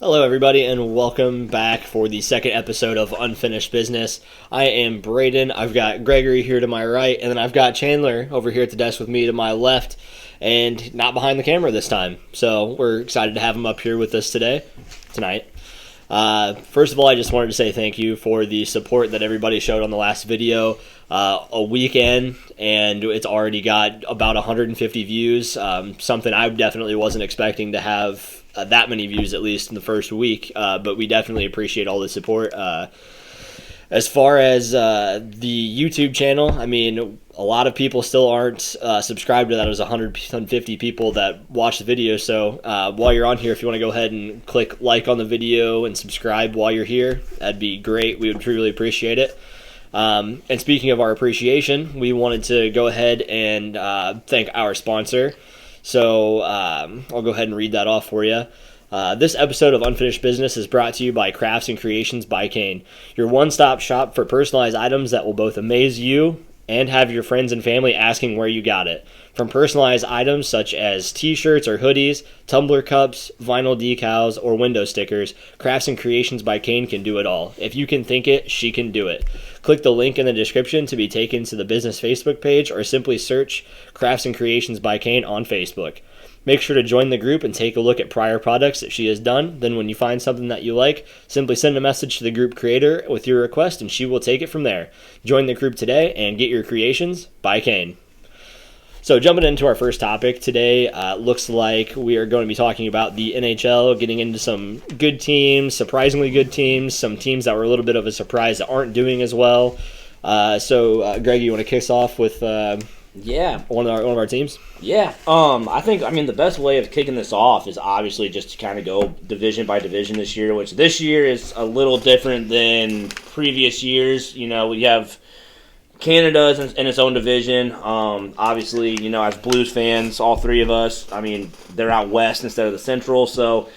Hello, everybody, and welcome back for the second episode of Unfinished Business. I am Braden. I've got Gregory here to my right, and then I've got Chandler over here at the desk with me to my left, and not behind the camera this time. So we're excited to have him up here with us tonight. First of all, I just wanted to say thank you for the support that everybody showed on the last video. A weekend, and it's already got about 150 views, something I definitely wasn't expecting to have that many views, at least in the first week, but we definitely appreciate all the support. As far as the YouTube channel, I mean, a lot of people still aren't subscribed to that. It was 150 people that watched the video, so while you're on here, if you want to go ahead and click like on the video and subscribe while you're here, that'd be great. We would truly appreciate it. And speaking of our appreciation, we wanted to go ahead and thank our sponsor. So I'll go ahead and read that off for you. This episode of Unfinished Business is brought to you by Crafts and Creations by Kane, your one-stop shop for personalized items that will both amaze you and have your friends and family asking where you got it. From personalized items such as t-shirts or hoodies, tumbler cups, vinyl decals, or window stickers, Crafts and Creations by Kane can do it all. If you can think it, she can do it. Click the link in the description to be taken to the business Facebook page, or simply search Crafts and Creations by Kane on Facebook. Make sure to join the group and take a look at prior products that she has done. Then when you find something that you like, simply send a message to the group creator with your request and she will take it from there. Join the group today and get your creations by Kane. So jumping into our first topic today, looks like we are going to be talking about the NHL, getting into some good teams, surprisingly good teams, some teams that were a little bit of a surprise that aren't doing as well. So Greg, you want to kick us off with one of our teams? Yeah. I think the best way of kicking this off is obviously just to kind of go division by division this year, which this year is a little different than previous years. You know, we have Canada is in its own division. Obviously, you know, as Blues fans, all three of us, they're out west instead of the Central, so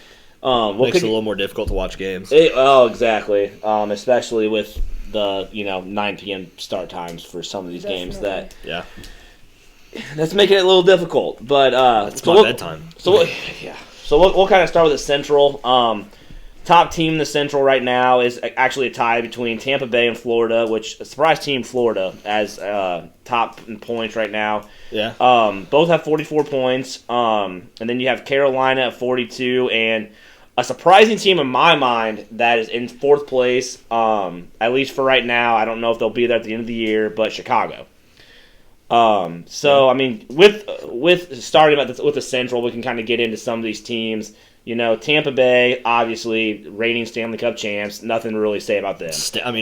makes it a little more difficult to watch games. Exactly. Especially with the 9 p.m. start times for some of these games. That's making it a little difficult. But it's my bedtime. So we'll kind of start with the Central. Top team in the Central right now is actually a tie between Tampa Bay and Florida, which a surprise team Florida as top in points right now. Yeah. Both have 44 points. And then you have Carolina at 42, and a surprising team in my mind that is in fourth place, at least for right now. I don't know if they'll be there at the end of the year, but Chicago. With starting with the Central, we can kind of get into some of these teams. You know, Tampa Bay, obviously, reigning Stanley Cup champs. Nothing to really say about them.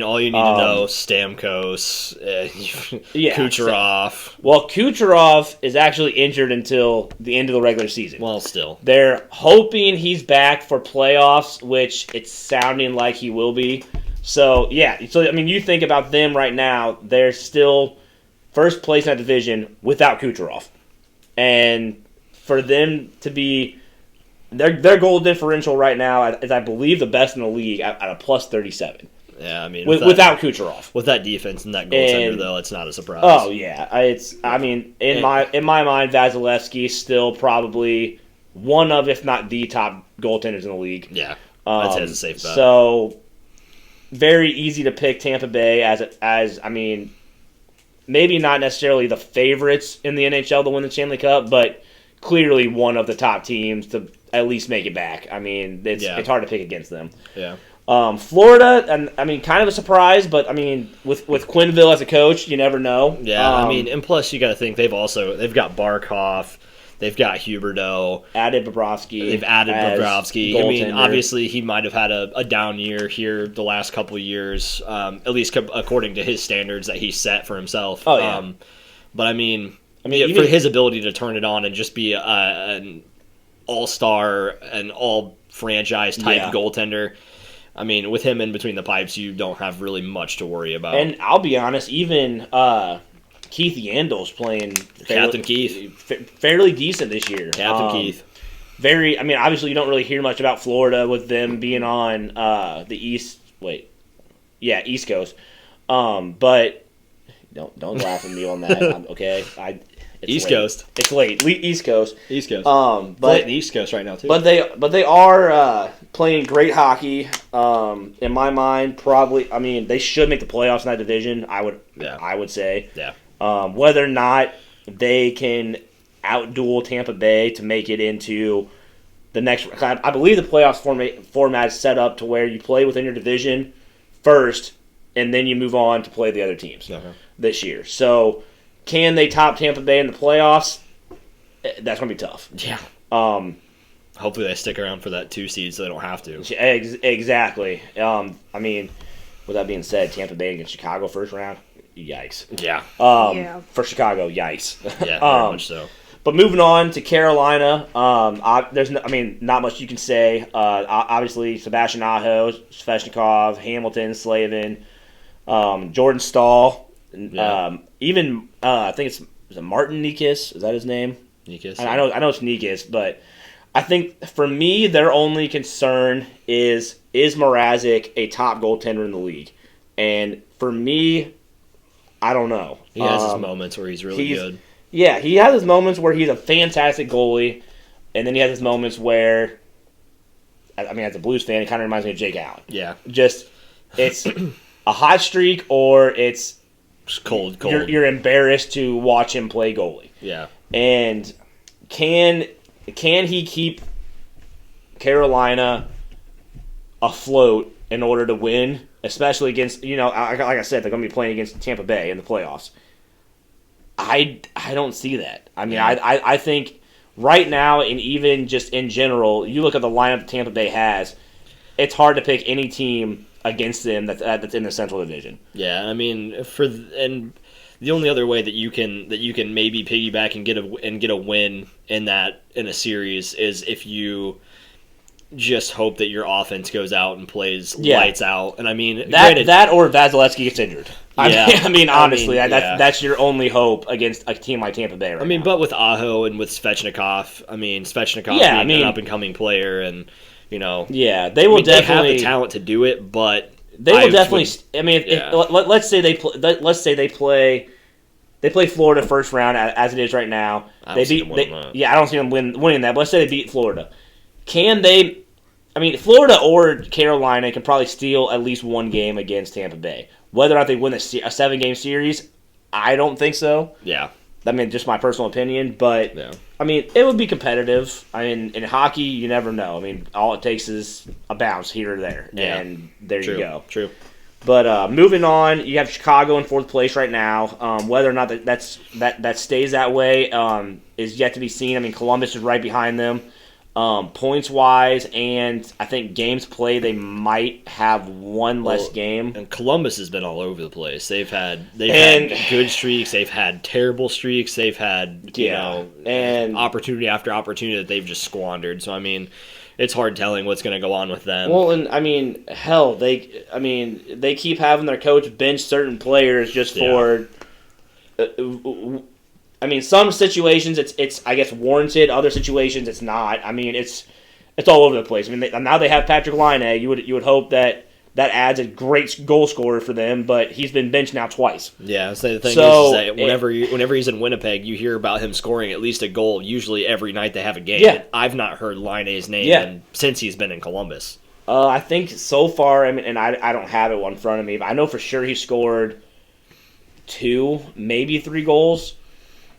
All you need to know, Stamkos, Kucherov. Well, Kucherov is actually injured until the end of the regular season. Well, still. They're hoping he's back for playoffs, which it's sounding like he will be. So, yeah. So, you think about them right now. They're still first place in that division without Kucherov. And for them to be... Their goal differential right now is, I believe, the best in the league at a plus 37. Yeah, without Kucherov, with that defense and that goaltender, though, it's not a surprise. Oh yeah, in my mind, Vasilevsky's still probably one of, if not the top goaltenders in the league. Yeah, that's a safe bet. So very easy to pick Tampa Bay as maybe not necessarily the favorites in the NHL to win the Stanley Cup, but clearly one of the top teams to at least make it back. It's hard to pick against them. Yeah. Florida, and kind of a surprise, but with Quenneville as a coach, you never know. Yeah, and plus you got to think they've got Barkov, they've got Huberdeau, added Bobrovsky. They've added Bobrovsky. Obviously he might have had a down year here the last couple of years, at least according to his standards that he set for himself. Oh yeah. But for his ability to turn it on and just be an all-star, an all-franchise type goaltender, with him in between the pipes, you don't have really much to worry about. And I'll be honest, even Keith Yandle's playing Captain Keith fairly decent this year. Captain Keith. Obviously you don't really hear much about Florida with them being on the East Coast. But don't laugh at me on that, okay? East Coast. It's late. East Coast. East Coast. But the East Coast right now too. But they are playing great hockey. In my mind, probably. I mean, they should make the playoffs in that division. I would say. Yeah. Whether or not they can outduel Tampa Bay to make it into the next. I believe the playoffs format is set up to where you play within your division first, and then you move on to play the other teams this year. So, can they top Tampa Bay in the playoffs? That's going to be tough. Yeah. Hopefully they stick around for that 2 seed so they don't have to. Exactly. I mean, with that being said, Tampa Bay against Chicago first round, yikes. Yeah. For Chicago, yikes. Yeah, very much so. But moving on to Carolina, not much you can say. Obviously, Sebastian Aho, Svechnikov, Hamilton, Slavin, Jordan Stahl, even I think is it Martin Nikas? Is that his name? Nikas. I know it's Nikas, but I think for me their only concern is Mrazek a top goaltender in the league, and for me, I don't know. He has his moments where he's really good. Yeah, he has his moments where he's a fantastic goalie, and then he has his moments where, I mean, as a Blues fan, it kind of reminds me of Jake Allen. Yeah. Just, it's a hot streak or it's cold. You're embarrassed to watch him play goalie. Yeah. And can he keep Carolina afloat in order to win, especially against, like I said, they're going to be playing against Tampa Bay in the playoffs. I don't see that. I mean, I think right now, and even just in general, you look at the lineup that Tampa Bay has, it's hard to pick any team against them that's in the Central Division. Yeah, I mean, and the only other way that you can maybe piggyback and get a win in a series is if you just hope that your offense goes out and plays lights out. And I mean, that or Vasilevsky gets injured. Honestly, that's your only hope against a team like Tampa Bay right now. But with Aho and with Svechnikov, being an up-and-coming player, and, they will definitely they have the talent to do it, but they will definitely. Let's say they play Florida first round as it is right now. I don't see them winning that. But let's say they beat Florida. Can they? Florida or Carolina can probably steal at least one game against Tampa Bay. Whether or not they win a 7-game series, I don't think so. Yeah. Just my personal opinion, but it would be competitive. In hockey, you never know. All it takes is a bounce here or there, and there you go. True. But moving on, you have Chicago in 4th place right now. Whether or not that stays that way is yet to be seen. Columbus is right behind them. Points wise, and I think games played, they might have one less game. And Columbus has been all over the place. They've had good streaks, they've had terrible streaks, they've had and opportunity after opportunity that they've just squandered. So it's hard telling what's going to go on with them. Well, and hell, they keep having their coach bench certain players just for. Some situations it's I guess warranted. Other situations it's not. It's all over the place. Now they have Patrick Laine. You would hope that adds a great goal scorer for them, but he's been benched now twice. Yeah, so the thing is that whenever he's in Winnipeg, you hear about him scoring at least a goal usually every night they have a game. Yeah. I've not heard Laine's name since he's been in Columbus. I think so far, and I don't have it in front of me, but I know for sure he scored 2, maybe 3 goals.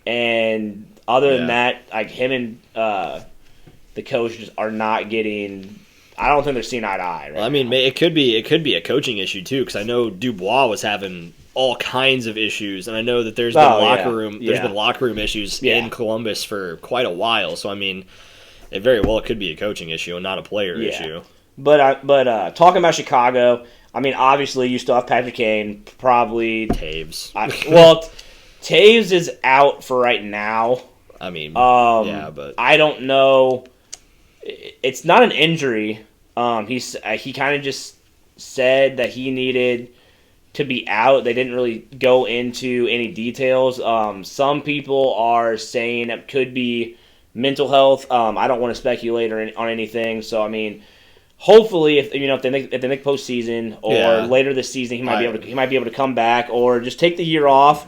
And other than that, him and the coach just are not getting. I don't think they're seeing eye to eye. Right? Well, it could be a coaching issue too, because I know Dubois was having all kinds of issues, and I know that there's been locker room issues in Columbus for quite a while. So it very well could be a coaching issue and not a player issue. But talking about Chicago, obviously you still have Patrick Kane, probably Taves. Taves is out for right now. But I don't know. It's not an injury. He kind of just said that he needed to be out. They didn't really go into any details. Some people are saying it could be mental health. I don't want to speculate on anything. So hopefully, if they make postseason or later this season, he might be able to come back or just take the year off.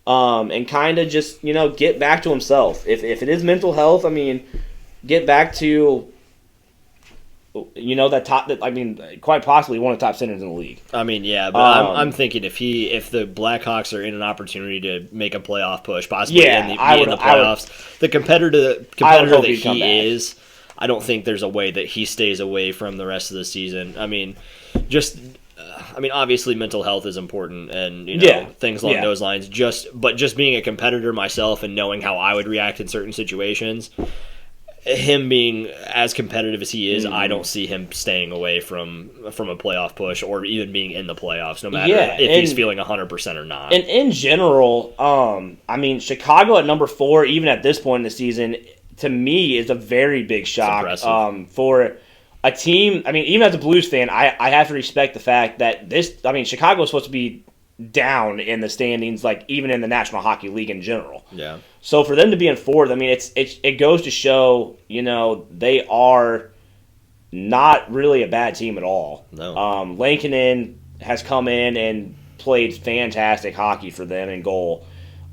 and kind of just, get back to himself. If it is mental health, get back to, quite possibly one of the top centers in the league. Yeah, but I'm thinking if the Blackhawks are in an opportunity to make a playoff push, possibly in the playoffs, the competitor that he is, I don't think there's a way that he stays away from the rest of the season. Obviously mental health is important and, things along those lines. But just being a competitor myself and knowing how I would react in certain situations, him being as competitive as he is, I don't see him staying away from a playoff push or even being in the playoffs, no matter if he's feeling 100% or not. And in general, Chicago at number 4, even at this point in the season, to me is a very big shock for a team. Even as a Blues fan, I have to respect the fact that Chicago is supposed to be down in the standings, like even in the National Hockey League in general. Yeah. So for them to be in 4th, it goes to show, they are not really a bad team at all. No. Mckinnon has come in and played fantastic hockey for them in goal.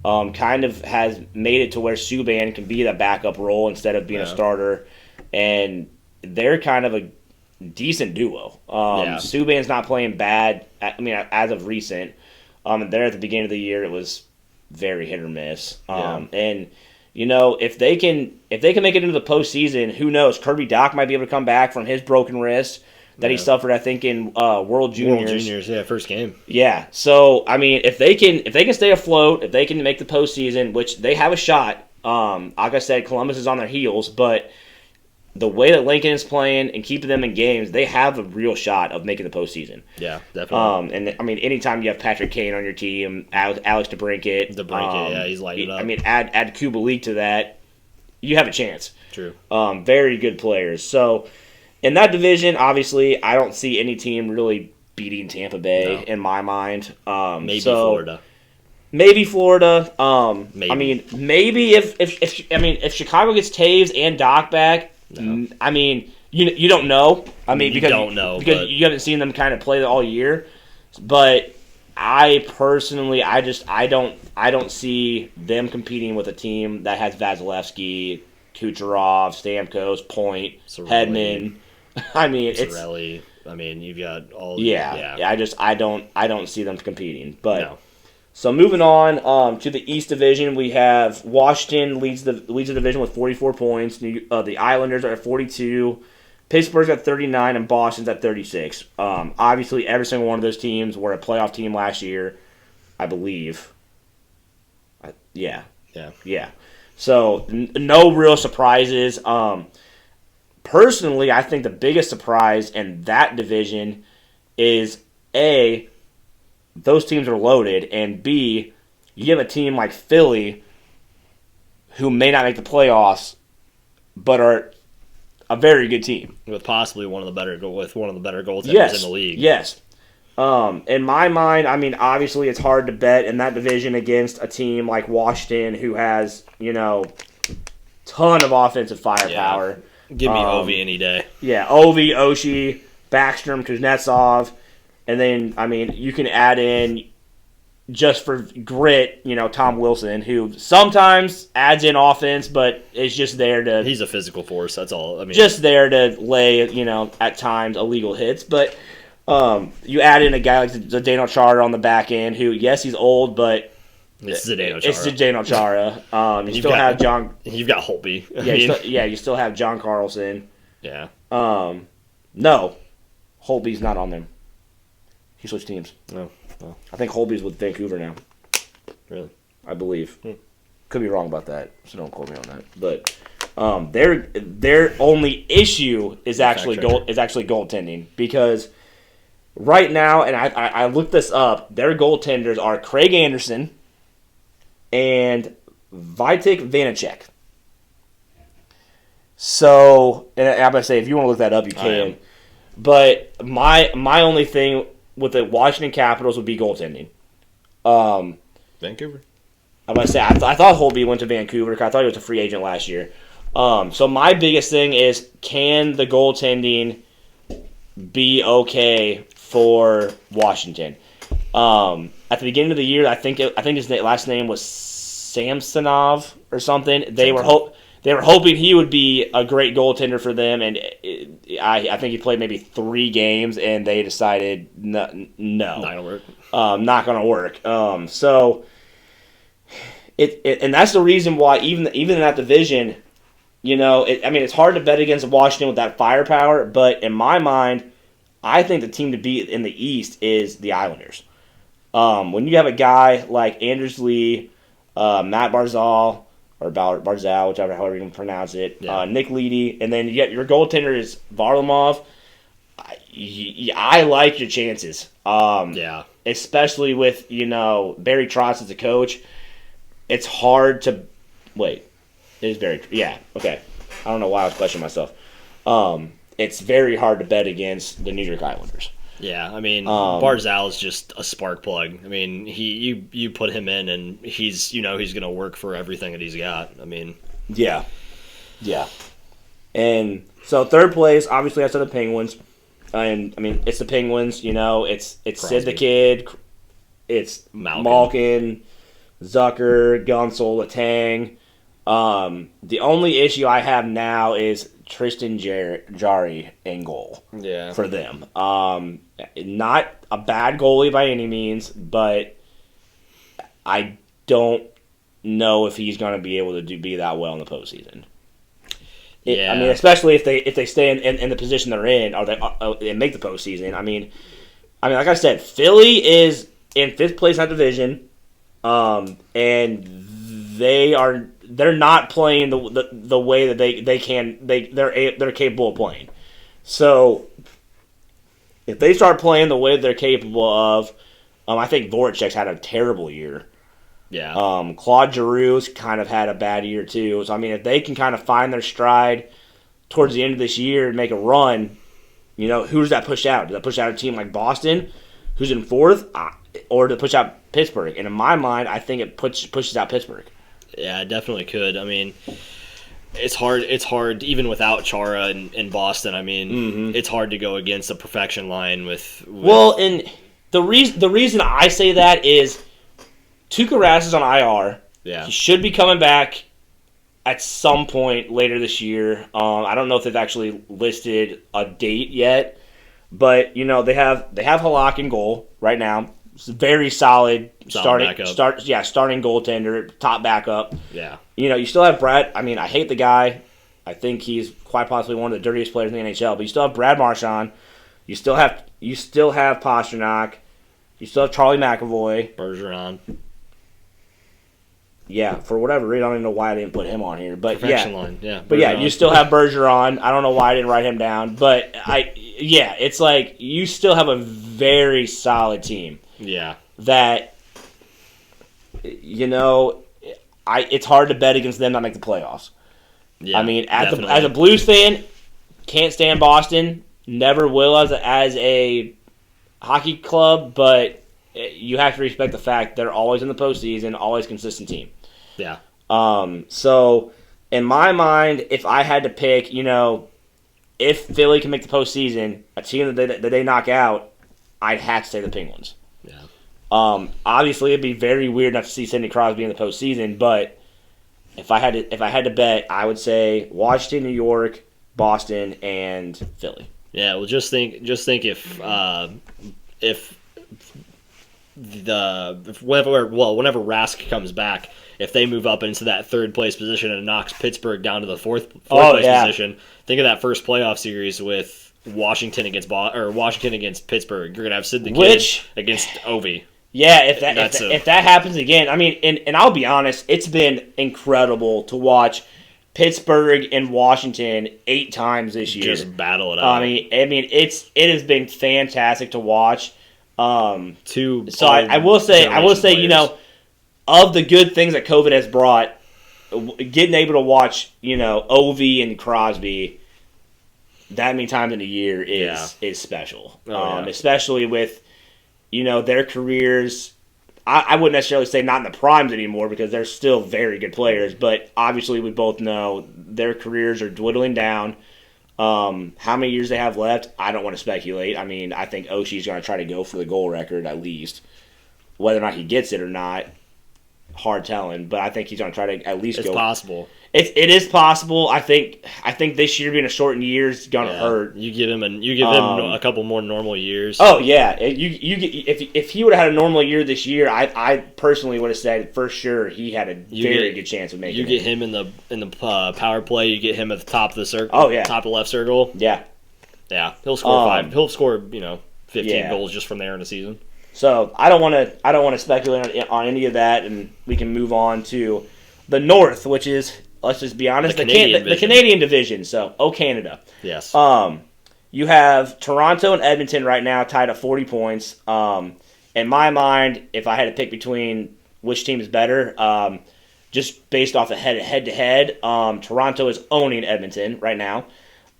Kind of has made it to where Subban can be the backup role instead of being a starter, and they're kind of a decent duo. Subban's not playing bad. As of recent, there at the beginning of the year, it was very hit or miss. And if they can make it into the postseason, who knows? Kirby Dach might be able to come back from his broken wrist that he suffered, I think, in World Juniors. World Juniors, first game. Yeah. So if they can stay afloat, if they can make the postseason, which they have a shot. Like I said, Columbus is on their heels, but the way that Lincoln is playing and keeping them in games, they have a real shot of making the postseason. Yeah, definitely. And anytime you have Patrick Kane on your team, Alex DeBrincat, he's lighting it up. Add Kubalik to that, you have a chance. True. Very good players. So in that division, obviously, I don't see any team really beating Tampa Bay in my mind. Maybe Florida. Maybe Florida. Maybe. Maybe if Chicago gets Taves and Doc back. No. You don't know. Because you haven't seen them kind of play all year. But I personally, I don't see them competing with a team that has Vasilevsky, Kucherov, Stamkos, Point, Hedman. Cirelli. You've got all. Yeah. I don't see them competing. But. No. So moving on to the East Division, we have Washington leads the division with 44 points. The Islanders are at 42. Pittsburgh's at 39, and Boston's at 36. Obviously, every single one of those teams were a playoff team last year, I believe. Yeah. So no real surprises. Personally, I think the biggest surprise in that division is those teams are loaded, and B, you have a team like Philly who may not make the playoffs, but are a very good team with possibly one of the better goaltenders in the league. Yes. In my mind, obviously it's hard to bet in that division against a team like Washington who has ton of offensive firepower. Yeah. Give me Ovi any day. Yeah, Ovi, Oshie, Backstrom, Kuznetsov. And then, you can add in, just for grit, Tom Wilson, who sometimes adds in offense, but is just there to... He's a physical force, that's all. Just there to lay, at times, illegal hits. But you add in a guy like Zdeno Chara on the back end, who, yes, he's old, but... It's Zdeno Chara. You still have John... You've got Holtby. You still have John Carlson. Yeah. No, Holtby's not on them. He switched teams. Oh, well. I think Holtby's with Vancouver now. Really? I believe. Could be wrong about that, so don't quote me on that. But their only issue is actually goaltending, because right now, and I looked this up, their goaltenders are Craig Anderson and Vitek Vanacek. So, and I'm going to say, if you want to look that up, you can. But my only thing with the Washington Capitals would be goaltending. Vancouver. I'm going to say, I thought Holtby went to Vancouver because I thought he was a free agent last year. So my biggest thing is, can the goaltending be okay for Washington? at the beginning of the year, I think his last name was Samsonov or something. They were hoping he would be a great goaltender for them, and I think he played maybe 3 games, and they decided no, Not gonna work. Not gonna work. So and that's the reason why even in that division, it's hard to bet against Washington with that firepower, but in my mind, I think the team to beat in the East is the Islanders. When you have a guy like Anders Lee, Matt Barzal, or Barzal, however you can pronounce it, Nick Leedy, and then your goaltender is Varlamov, I like your chances. Especially with, Barry Trotz as a coach. It's hard to... Wait. It is Barry... Yeah, okay. I don't know why I was questioning myself. It's very hard to bet against the New York Islanders. Yeah, Barzal is just a spark plug. You put him in, and he's going to work for everything that he's got. Yeah. And so third place, obviously I said the Penguins. And it's the Penguins. It's Crosby. Sid the Kid, it's Malkin, Zucker, Gunsel, Letang. The only issue I have now is Tristan Jarry in goal for them. Not a bad goalie by any means, but I don't know if he's going to be able to be that well in the postseason. Especially if they stay in the position they're in, or they make the postseason. Like I said, Philly is in 5th place in that division, and they're not playing the way that they're capable of playing. So if they start playing the way they're capable of, I think Voracek's had a terrible year. Yeah. Claude Giroux's kind of had a bad year too. So if they can kind of find their stride towards the end of this year and make a run, who does that push out? Does that push out a team like Boston, who's in 4th, or does it push out Pittsburgh? And in my mind, I think it pushes out Pittsburgh. Yeah, it definitely could. It's hard. It's hard even without Chara in Boston. It's hard to go against the perfection line with. Well, and the reason I say that is Tuukka Rask is on IR. Yeah, he should be coming back at some point later this year. I don't know if they've actually listed a date yet, but they have Halak in goal right now. It's a very solid starting goaltender, top backup. Yeah. You still have Brad. I hate the guy. I think he's quite possibly one of the dirtiest players in the NHL. But you still have Brad Marchand. You still have Pasternak. You still have Charlie McAvoy. Bergeron. Yeah, for whatever reason, I don't even know why I didn't put him on here. But perfection line. Yeah. But you still have Bergeron. I don't know why I didn't write him down. But it's like you still have a very solid team. Yeah. That, it's hard to bet against them not make the playoffs. Yeah, as a Blues fan, can't stand Boston. Never will as a hockey club, but you have to respect the fact they're always in the postseason, always consistent team. Yeah. So, in my mind, if I had to pick, if Philly can make the postseason, a team that they knock out, I'd have to say the Penguins. Yeah. Obviously, it'd be very weird not to see Sidney Crosby in the postseason, but if I had to bet, I would say Washington, New York, Boston, and Philly. Yeah. Well, just think if whenever Rask comes back, if they move up into that 3rd place position and knocks Pittsburgh down to the 4th place position, think of that first playoff series with Washington against Pittsburgh. You're gonna have Sid the Kid against Ovi. Yeah, if that happens again, and I'll be honest, it's been incredible to watch Pittsburgh and Washington 8 times this year. Just battle it out. It has been fantastic to watch. I will say, players. Of the good things that COVID has brought, getting able to watch, Ovi and Crosby that many times in a year is special. Especially with, their careers. I wouldn't necessarily say not in the primes anymore because they're still very good players, but obviously we both know their careers are dwindling down. How many years they have left, I don't want to speculate. I think Oshie's going to try to go for the goal record at least. Whether or not he gets it or not, hard telling. But I think he's going to try to at least go. It's possible. It is possible. I think this year being a shortened year is going to hurt. You give him a couple more normal years. Oh yeah, if he would have had a normal year this year, I personally would have said for sure he had a very good chance of making it. You get him in the power play. You get him at the top of the circle. Oh yeah, top of the left circle. Yeah, he'll score 5. He'll score 15 goals just from there in a season. So I don't want to speculate on any of that, and we can move on to the North, which is, let's just be honest, the Canadian division. So, Canada. Yes. You have Toronto and Edmonton right now tied at 40 points. In my mind, if I had to pick between which team is better, just based off of head-to-head, Toronto is owning Edmonton right now.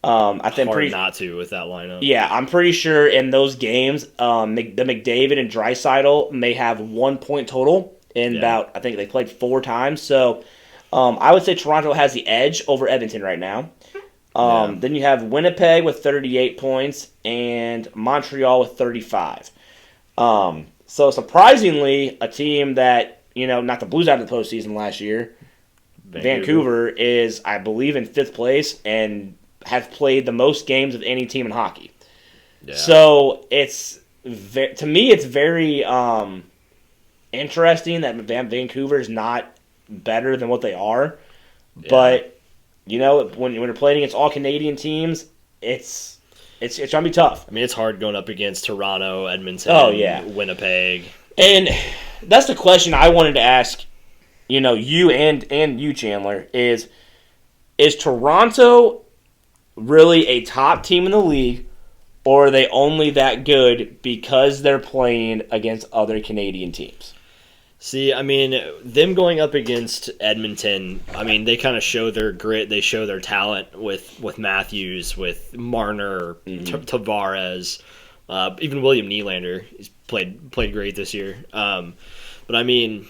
I think hard not to with that lineup. Yeah, I'm pretty sure in those games, the McDavid and Draisaitl may have 1 point total in about, I think they played 4 times. So I would say Toronto has the edge over Edmonton right now. Then you have Winnipeg with 38 points and Montreal with 35. So surprisingly, a team that, not the Blues out of the postseason last year, Vancouver is, I believe, in 5th place and have played the most games of any team in hockey. Yeah. So to me, it's very interesting that Vancouver is not better than what they are. Yeah. But when you're playing against all Canadian teams, it's going to be tough. I mean, it's hard going up against Toronto, Edmonton, Winnipeg, and that's the question I wanted to ask. You and you, Chandler, is Toronto really a top team in the league, or are they only that good because they're playing against other Canadian teams? See, I mean, them going up against Edmonton, I mean, they kind of show their grit, they show their talent with Matthews, with Marner, Tavares, even William Nylander. He's played great this year. But I mean,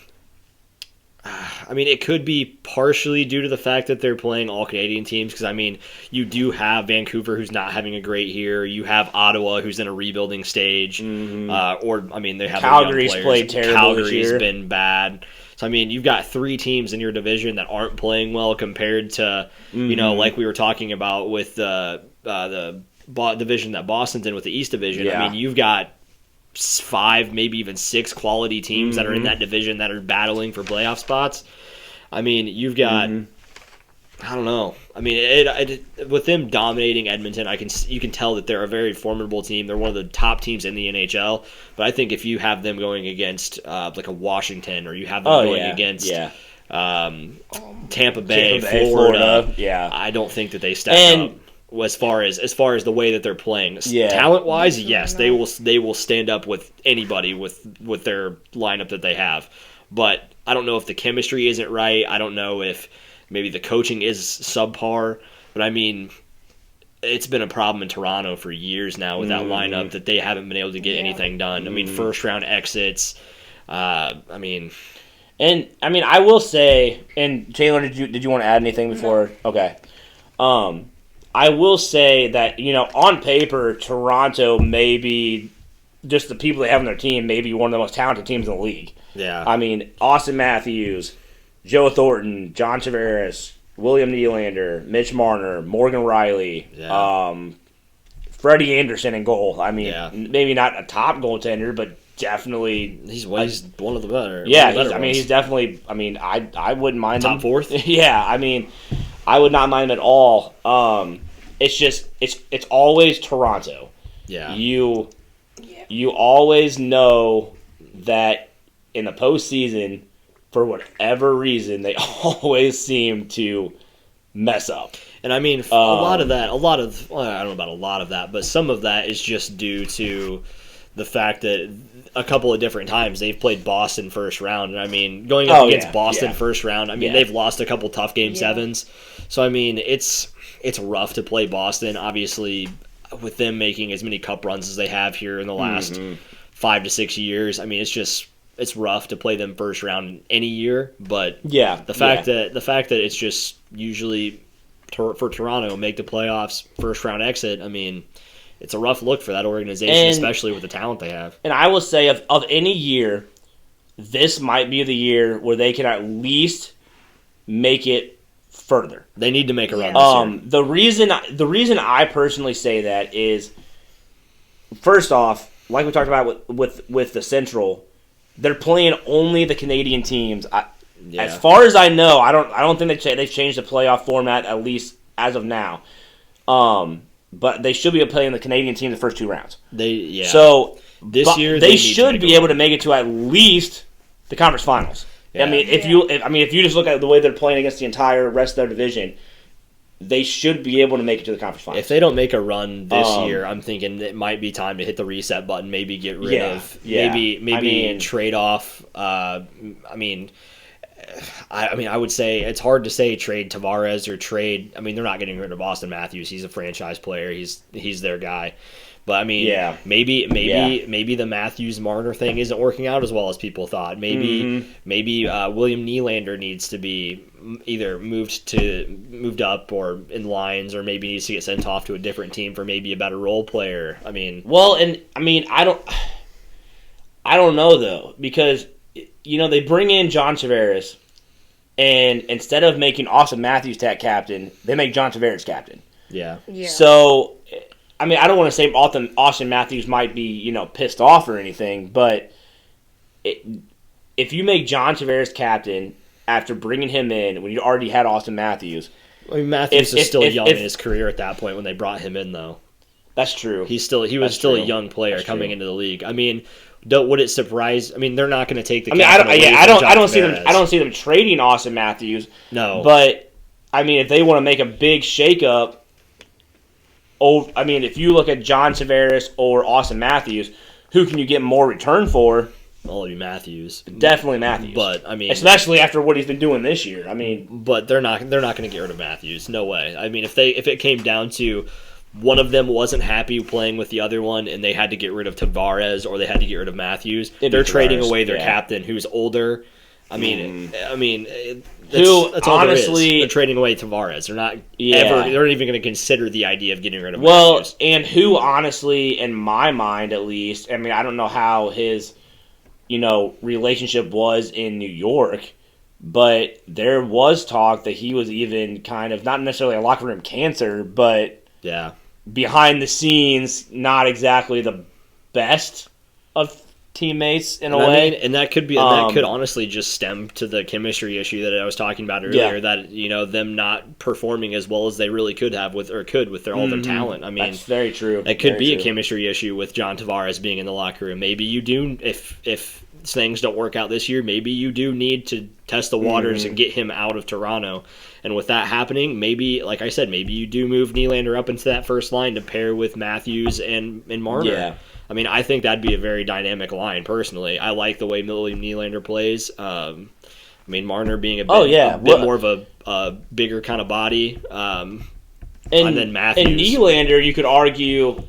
it could be partially due to the fact that they're playing all Canadian teams, because, I mean, you do have Vancouver, who's not having a great year. You have Ottawa, who's in a rebuilding stage. They have Calgary's played terrible. Calgary's been bad. So, I mean, you've got 3 teams in your division that aren't playing well compared to, like we were talking about with the division that Boston's in with the East Division. Yeah. I mean, you've got 5, maybe even 6 quality teams that are in that division that are battling for playoff spots. I mean, you've got, I don't know. I mean, with them dominating Edmonton, you can tell that they're a very formidable team. They're one of the top teams in the NHL. But I think if you have them going against like a Washington, or you have them against Tampa Bay, Florida, I don't think that they step up. As far as the way that they're playing, talent wise, yes, they will stand up with anybody with their lineup that they have. But I don't know if the chemistry isn't right. I don't know if maybe the coaching is subpar. But I mean, it's been a problem in Toronto for years now with that lineup, that they haven't been able to get anything done. I mean, first round exits. I will say, and Taylor, did you want to add anything before? No. Okay. I will say that, on paper, Toronto may be, just the people they have on their team, may be one of the most talented teams in the league. Yeah. I mean, Austin Matthews, Joe Thornton, John Tavares, William Nylander, Mitch Marner, Morgan Riley, Freddie Anderson in goal. I mean, maybe not a top goaltender, but definitely he's one of the better. Yeah, he's definitely. I mean, I wouldn't mind him. Top 4th. Yeah, I mean, I would not mind him at all. It's just it's always Toronto. Yeah. You always know that in the postseason, for whatever reason, they always seem to mess up. And I mean, I don't know about a lot of that, but some of that is just due to the fact that a couple of different times they've played Boston first round. And I mean, going up against Boston first round, I mean, they've lost a couple tough game 7s. So I mean, it's rough to play Boston. Obviously, with them making as many cup runs as they have here in the last 5 to 6 years, I mean, it's rough to play them first round any year. But the fact that it's just usually for Toronto make the playoffs first round exit, I mean, it's a rough look for that organization, especially with the talent they have. And I will say, of any year, this might be the year where they can at least make it further. They need to make a run this year. The reason I personally say that is, first off, like we talked about with the Central, they're playing only the Canadian teams. As far as I know, I don't think they've changed the playoff format, at least as of now. But they should be playing the Canadian team the first 2 rounds. So this year they should be able to make it to at least the conference finals. Yeah. If you just look at the way they're playing against the entire rest of their division, they should be able to make it to the conference finals. If they don't make a run this year, I'm thinking it might be time to hit the reset button. Maybe get rid of. Maybe trade off. I would say it's hard to say trade Tavares or trade. They're not getting rid of Austin Matthews. He's a franchise player. He's their guy. But maybe the Matthews-Marner thing isn't working out as well as people thought. Maybe William Nylander needs to be either moved up or in lines, or maybe needs to get sent off to a different team for maybe a better role player. I don't know though, because they bring in John Tavares, and instead of making Austin Matthews captain, they make John Tavares captain. Yeah. So, I don't want to say Austin Matthews might be, pissed off or anything, but if you make John Tavares captain after bringing him in when you already had Austin Matthews. Matthews is still young in his career at that point when they brought him in, though. That's true. He was still a young player coming into the league. Would it surprise? They're not going to take the. I don't see them trading Austin Matthews. No, but if they want to make a big shakeup. If you look at John Tavares or Austin Matthews, who can you get more return for? Well, it'd be Matthews. Definitely Matthews. But especially after what he's been doing this year. But they're not going to get rid of Matthews. No way. If it came down to one of them wasn't happy playing with the other one and they had to get rid of Tavares or they had to get rid of Matthews, they're trading away their captain who's older. That's all honestly, they're trading away Tavares. They're not they're not even going to consider the idea of getting rid of Matthews. Matthews. And who honestly, in my mind at least, I don't know how his relationship was in New York, but there was talk that he was even kind of not necessarily a locker room cancer, but behind the scenes, not exactly the best of teammates in a way. And that could be that could honestly just stem to the chemistry issue that I was talking about earlier, that them not performing as well as they really could have with all their talent. That's very true. It could be a chemistry issue with John Tavares being in the locker room. Maybe you do, if things don't work out this year, maybe you do need to test the waters and get him out of Toronto. And with that happening, maybe, like I said, maybe you do move Nylander up into that first line to pair with Matthews and Marner. Yeah. I think that'd be a very dynamic line, personally. I like the way William Nylander plays. Marner being a bit more of a bigger kind of body. And then Matthews. And Nylander, you could argue,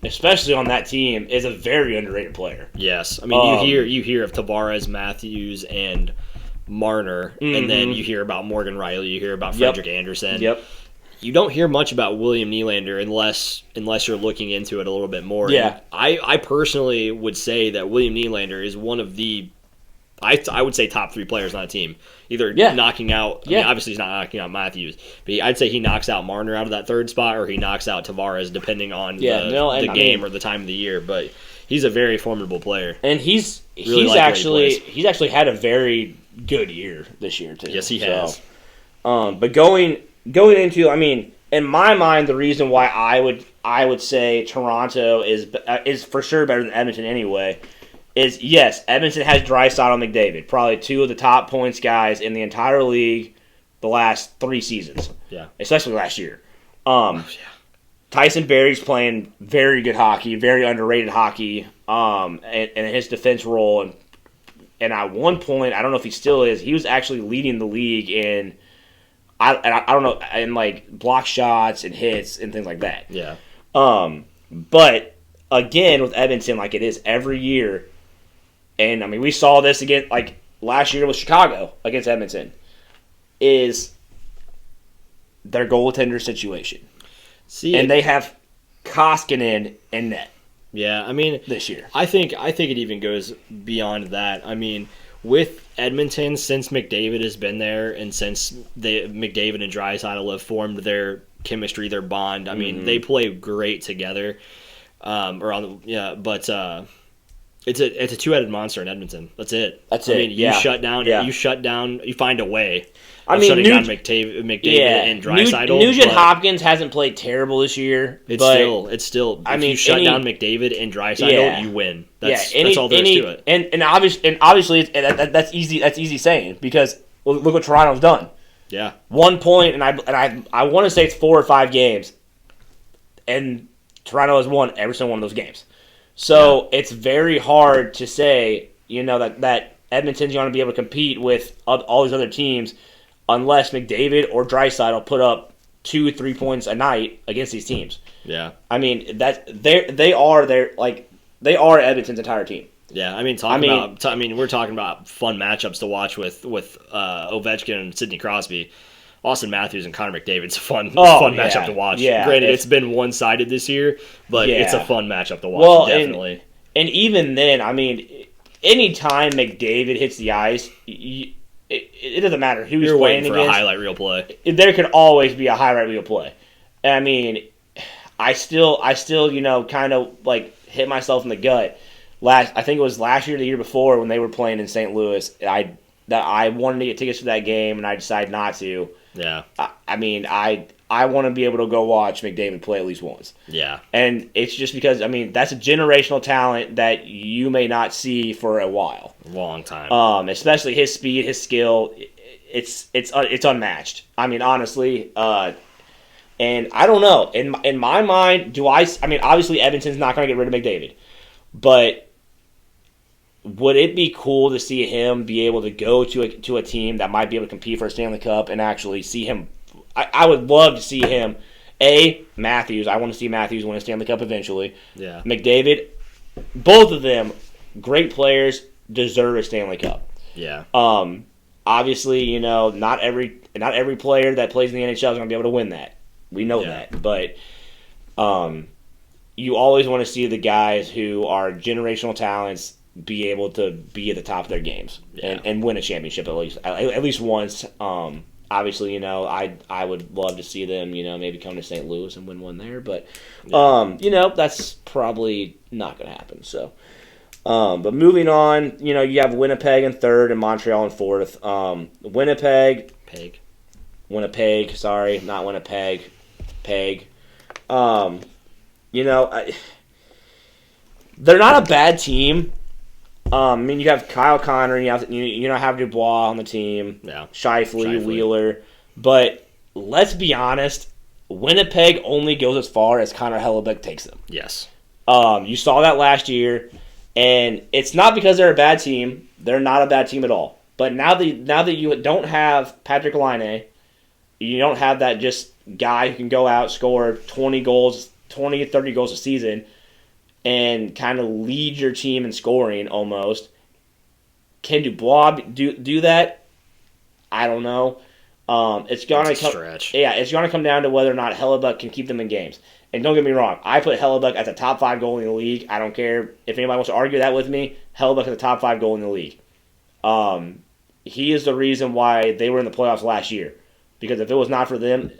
especially on that team, is a very underrated player. Yes. You hear of Tavares, Matthews, and Marner, and then you hear about Morgan Riley, you hear about Frederik Andersen. Yep. You don't hear much about William Nylander unless you're looking into it a little bit more. Yeah. And I personally would say that William Nylander is one of the I would say top 3 players on the team. Either knocking out, obviously he's not knocking out Matthews, but I'd say he knocks out Marner out of that 3rd spot, or he knocks out Tavares, depending on the game or the time of the year. But he's a very formidable player, and he's actually had a very good year this year too. Yes, he has. But going into, in my mind, the reason why I would say Toronto is for sure better than Edmonton anyway. Is yes, Edmonton has Draisaitl and McDavid, probably 2 of the top points guys in the entire league the last 3 seasons. Yeah. Especially last year. Tyson Barrie's playing very good hockey, very underrated hockey, and his defense role. And at one point, I don't know if he still is, he was actually leading the league in, I don't know, in block shots and hits and things like that. Yeah. But again, with Edmonton, like it is every year, and we saw this again, last year with Chicago against Edmonton, is their goaltender situation. And they have Koskinen in net. Yeah, I mean, this year. I think it even goes beyond that. I mean, with Edmonton, since McDavid has been there, and since McDavid and Draisaitl have formed their chemistry, their bond. I mean, they play great together. But it's a two-headed monster in Edmonton. That's it. I mean, you shut down. Yeah. You shut down. You find a way. Shutting down McDavid and Draisaitl. Nugent Hopkins hasn't played terrible this year. It's still. If you shut down McDavid and Draisaitl, you win. That's all there is to it. And obviously that's easy. That's easy saying because look what Toronto's done. Yeah. 1 point, and I want to say it's 4 or 5 games, and Toronto has won every single one of those games. So it's very hard to say, that Edmonton's going to be able to compete with all these other teams unless McDavid or Draisaitl put up 2-3 points a night against these teams. Yeah. I mean, they are Edmonton's entire team. Yeah, we're talking about fun matchups to watch with Ovechkin and Sidney Crosby. Austin Matthews and Connor McDavid's a fun matchup to watch. Yeah, granted, it's been one-sided this year, but it's a fun matchup to watch, definitely. And even then, I mean, anytime McDavid hits the ice, it doesn't matter who he's playing against. You're waiting for a highlight reel play. There could always be a highlight reel play. I mean, I still, kind of like hit myself in the gut. I think it was last year or the year before when they were playing in St. Louis. I wanted to get tickets to that game, and I decided not to. Yeah. I want to be able to go watch McDavid play at least once. Yeah. And it's just because, that's a generational talent that you may not see for a while. Long time. Especially his speed, his skill, it's unmatched. I mean, honestly, and I don't know. In my mind, obviously Edmonton's not going to get rid of McDavid, but would it be cool to see him be able to go to a team that might be able to compete for a Stanley Cup and actually see him? I would love to see him. Matthews. I want to see Matthews win a Stanley Cup eventually. Yeah. McDavid. Both of them, great players, deserve a Stanley Cup. Yeah. Obviously, not every player that plays in the NHL is going to be able to win that. We know that, but you always want to see the guys who are generational talents be able to be at the top of their games and win a championship at least once. Obviously, I would love to see them, maybe come to St. Louis and win one there, but that's probably not going to happen. So, but moving on, you have Winnipeg in third and Montreal in fourth. Winnipeg. Sorry, not Winnipeg. Peg. They're not a bad team. You have Kyle Connor, and you have Dubois on the team. Yeah. Scheifele, Wheeler. But let's be honest, Winnipeg only goes as far as Connor Hellebuyck takes them. Yes. You saw that last year, and it's not because they're a bad team. They're not a bad team at all. But now that you don't have Patrick Laine, you don't have that just guy who can go out, score 20 to 30 goals a season, and kind of lead your team in scoring almost. Can Dubois do that? I don't know. It's gonna stretch. Yeah, it's gonna come down to whether or not Hellebuyck can keep them in games. And don't get me wrong, I put Hellebuyck as a top 5 goalie in the league. I don't care if anybody wants to argue that with me. Hellebuyck is a top 5 goalie in the league. He is the reason why they were in the playoffs last year. Because if it was not for him,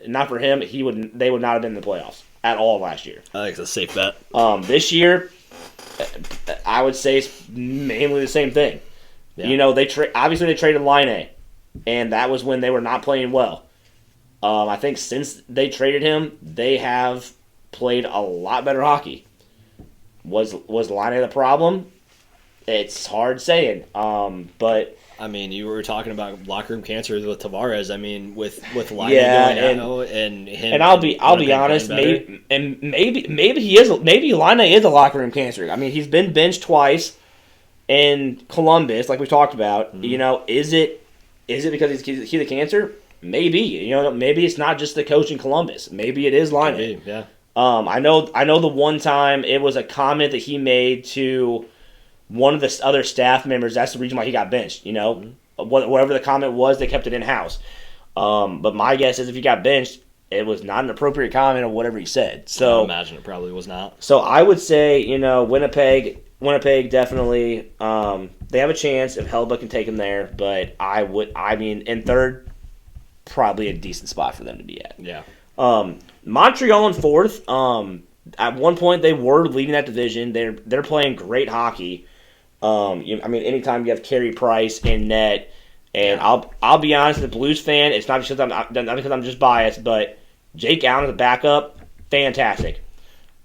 they would not have been in the playoffs at all last year. I think it's a safe bet. This year, I would say it's mainly the same thing. Yeah. They traded Laine, and that was when they were not playing well. I think since they traded him, they have played a lot better hockey. Was Laine the problem? It's hard saying, but. You were talking about locker room cancer with Tavares. With Laine going out and him. And I'll be honest, maybe he is. Maybe Laine is a locker room cancer. He's been benched twice in Columbus, like we talked about. Mm-hmm. Is it because he's a cancer? Maybe. Maybe it's not just the coach in Columbus. Maybe it is Laine. Yeah. I know the one time it was a comment that he made to one of the other staff members. That's the reason why he got benched. Whatever the comment was, they kept it in house. But my guess is if he got benched, it was not an appropriate comment of whatever he said. So I imagine it probably was not. So I would say, Winnipeg definitely, they have a chance if Hellebuyck can take them there, but in third, probably a decent spot for them to be at. Yeah. Montreal in fourth. At one point they were leading that division. They're playing great hockey. Anytime you have Carey Price in net, and I'll be honest, as a Blues fan, it's not because I'm just biased, but Jake Allen as a backup, fantastic.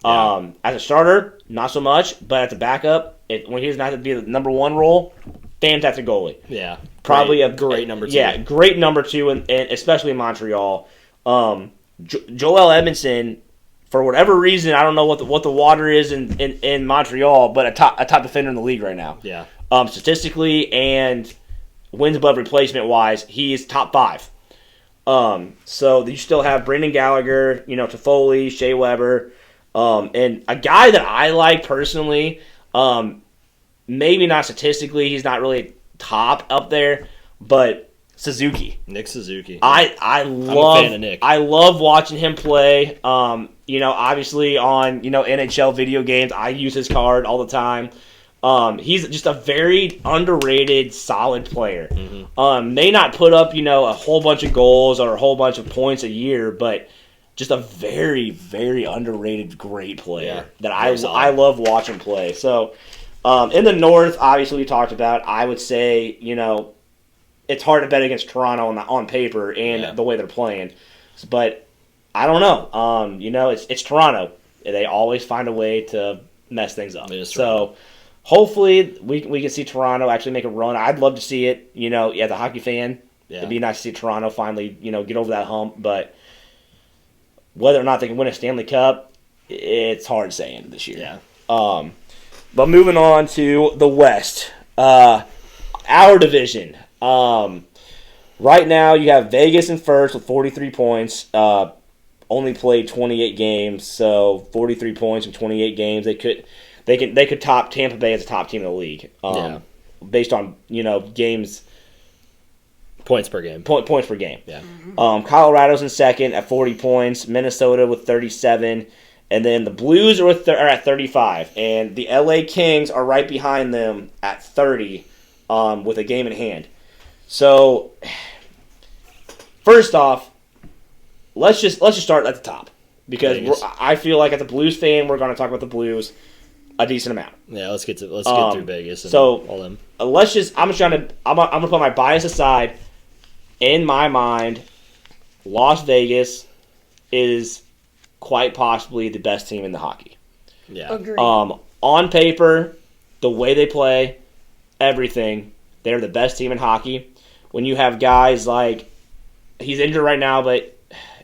Yeah. As a starter, not so much, but as a backup, when he doesn't have to be the number one role, fantastic goalie. Yeah. Probably a great number 2. Yeah, great number 2, and especially in Montreal. Joelle Edmondson, for whatever reason, I don't know what the water is in Montreal, but a top defender in the league right now. Yeah. Statistically and wins above replacement wise, he is top 5. So you still have Brendan Gallagher, Toffoli, Shea Weber, and a guy that I like personally. Maybe not statistically, he's not really top up there, but Suzuki. Nick Suzuki. I'm a fan of Nick. I love watching him play. Obviously on NHL video games, I use his card all the time. He's just a very underrated, solid player. Mm-hmm. May not put up a whole bunch of goals or a whole bunch of points a year, but just a very, very underrated, great player that I love watching play. So in the North, obviously we talked about. I would say it's hard to bet against Toronto on paper and the way they're playing, but I don't know. It's Toronto. They always find a way to mess things up. So hopefully we can see Toronto actually make a run. I'd love to see it. As a hockey fan, it'd be nice to see Toronto finally get over that hump. But whether or not they can win a Stanley Cup, it's hard saying this year. Yeah. But moving on to the West, our division. Right now you have Vegas in first with 43 points. Only played 28 games, so 43 points in 28 games. They could top Tampa Bay as a top team in the league. Based on games. Points per game. Points per game. Yeah. Colorado's in second at 40 points. Minnesota with 37. And then the Blues are at 35. And the LA Kings are right behind them at 30 with a game in hand. So, first off, let's just start at the top. Because I feel like as a Blues fan, we're going to talk about the Blues a decent amount. Yeah, let's get through Vegas and all them. I'm gonna put my bias aside. In my mind, Las Vegas is quite possibly the best team in the hockey. Yeah. Agreed. On paper, the way they play, everything, they're the best team in hockey. When you have guys like, he's injured right now, but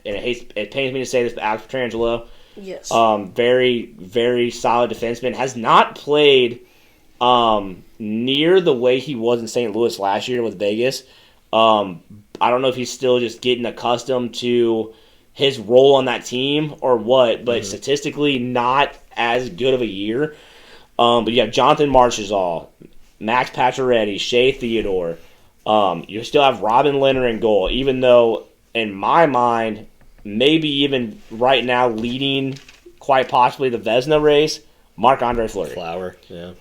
it pains me to say this, but Alex Pietrangelo, yes, very, very solid defenseman, has not played near the way he was in St. Louis last year with Vegas. I don't know if he's still just getting accustomed to his role on that team or what, but statistically not as good of a year. But you have Jonathan Marchessault, Max Pacioretty, Shea Theodore. You still have Robin Leonard in goal, even though, in my mind, maybe even right now leading quite possibly the Vezina race, Marc-Andre Fleury. Flower, yeah.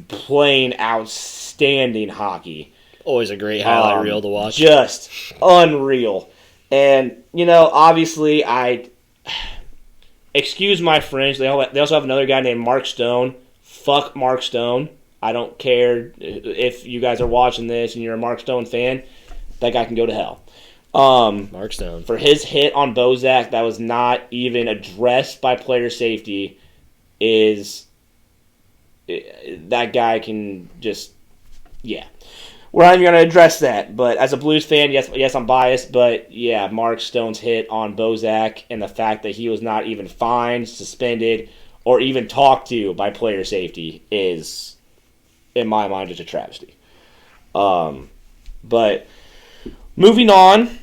Playing outstanding hockey. Always a great highlight reel to watch. Just unreal. And, obviously, excuse my French, they also have another guy named Mark Stone. Fuck Mark Stone. I don't care if you guys are watching this and you're a Mark Stone fan. That guy can go to hell. Mark Stone. For his hit on Bozak that was not even addressed by player safety, that guy can just, yeah. We're not even going to address that, but as a Blues fan, yes, I'm biased, but yeah, Mark Stone's hit on Bozak and the fact that he was not even fined, suspended, or even talked to by player safety is, in my mind, just a travesty. But moving on,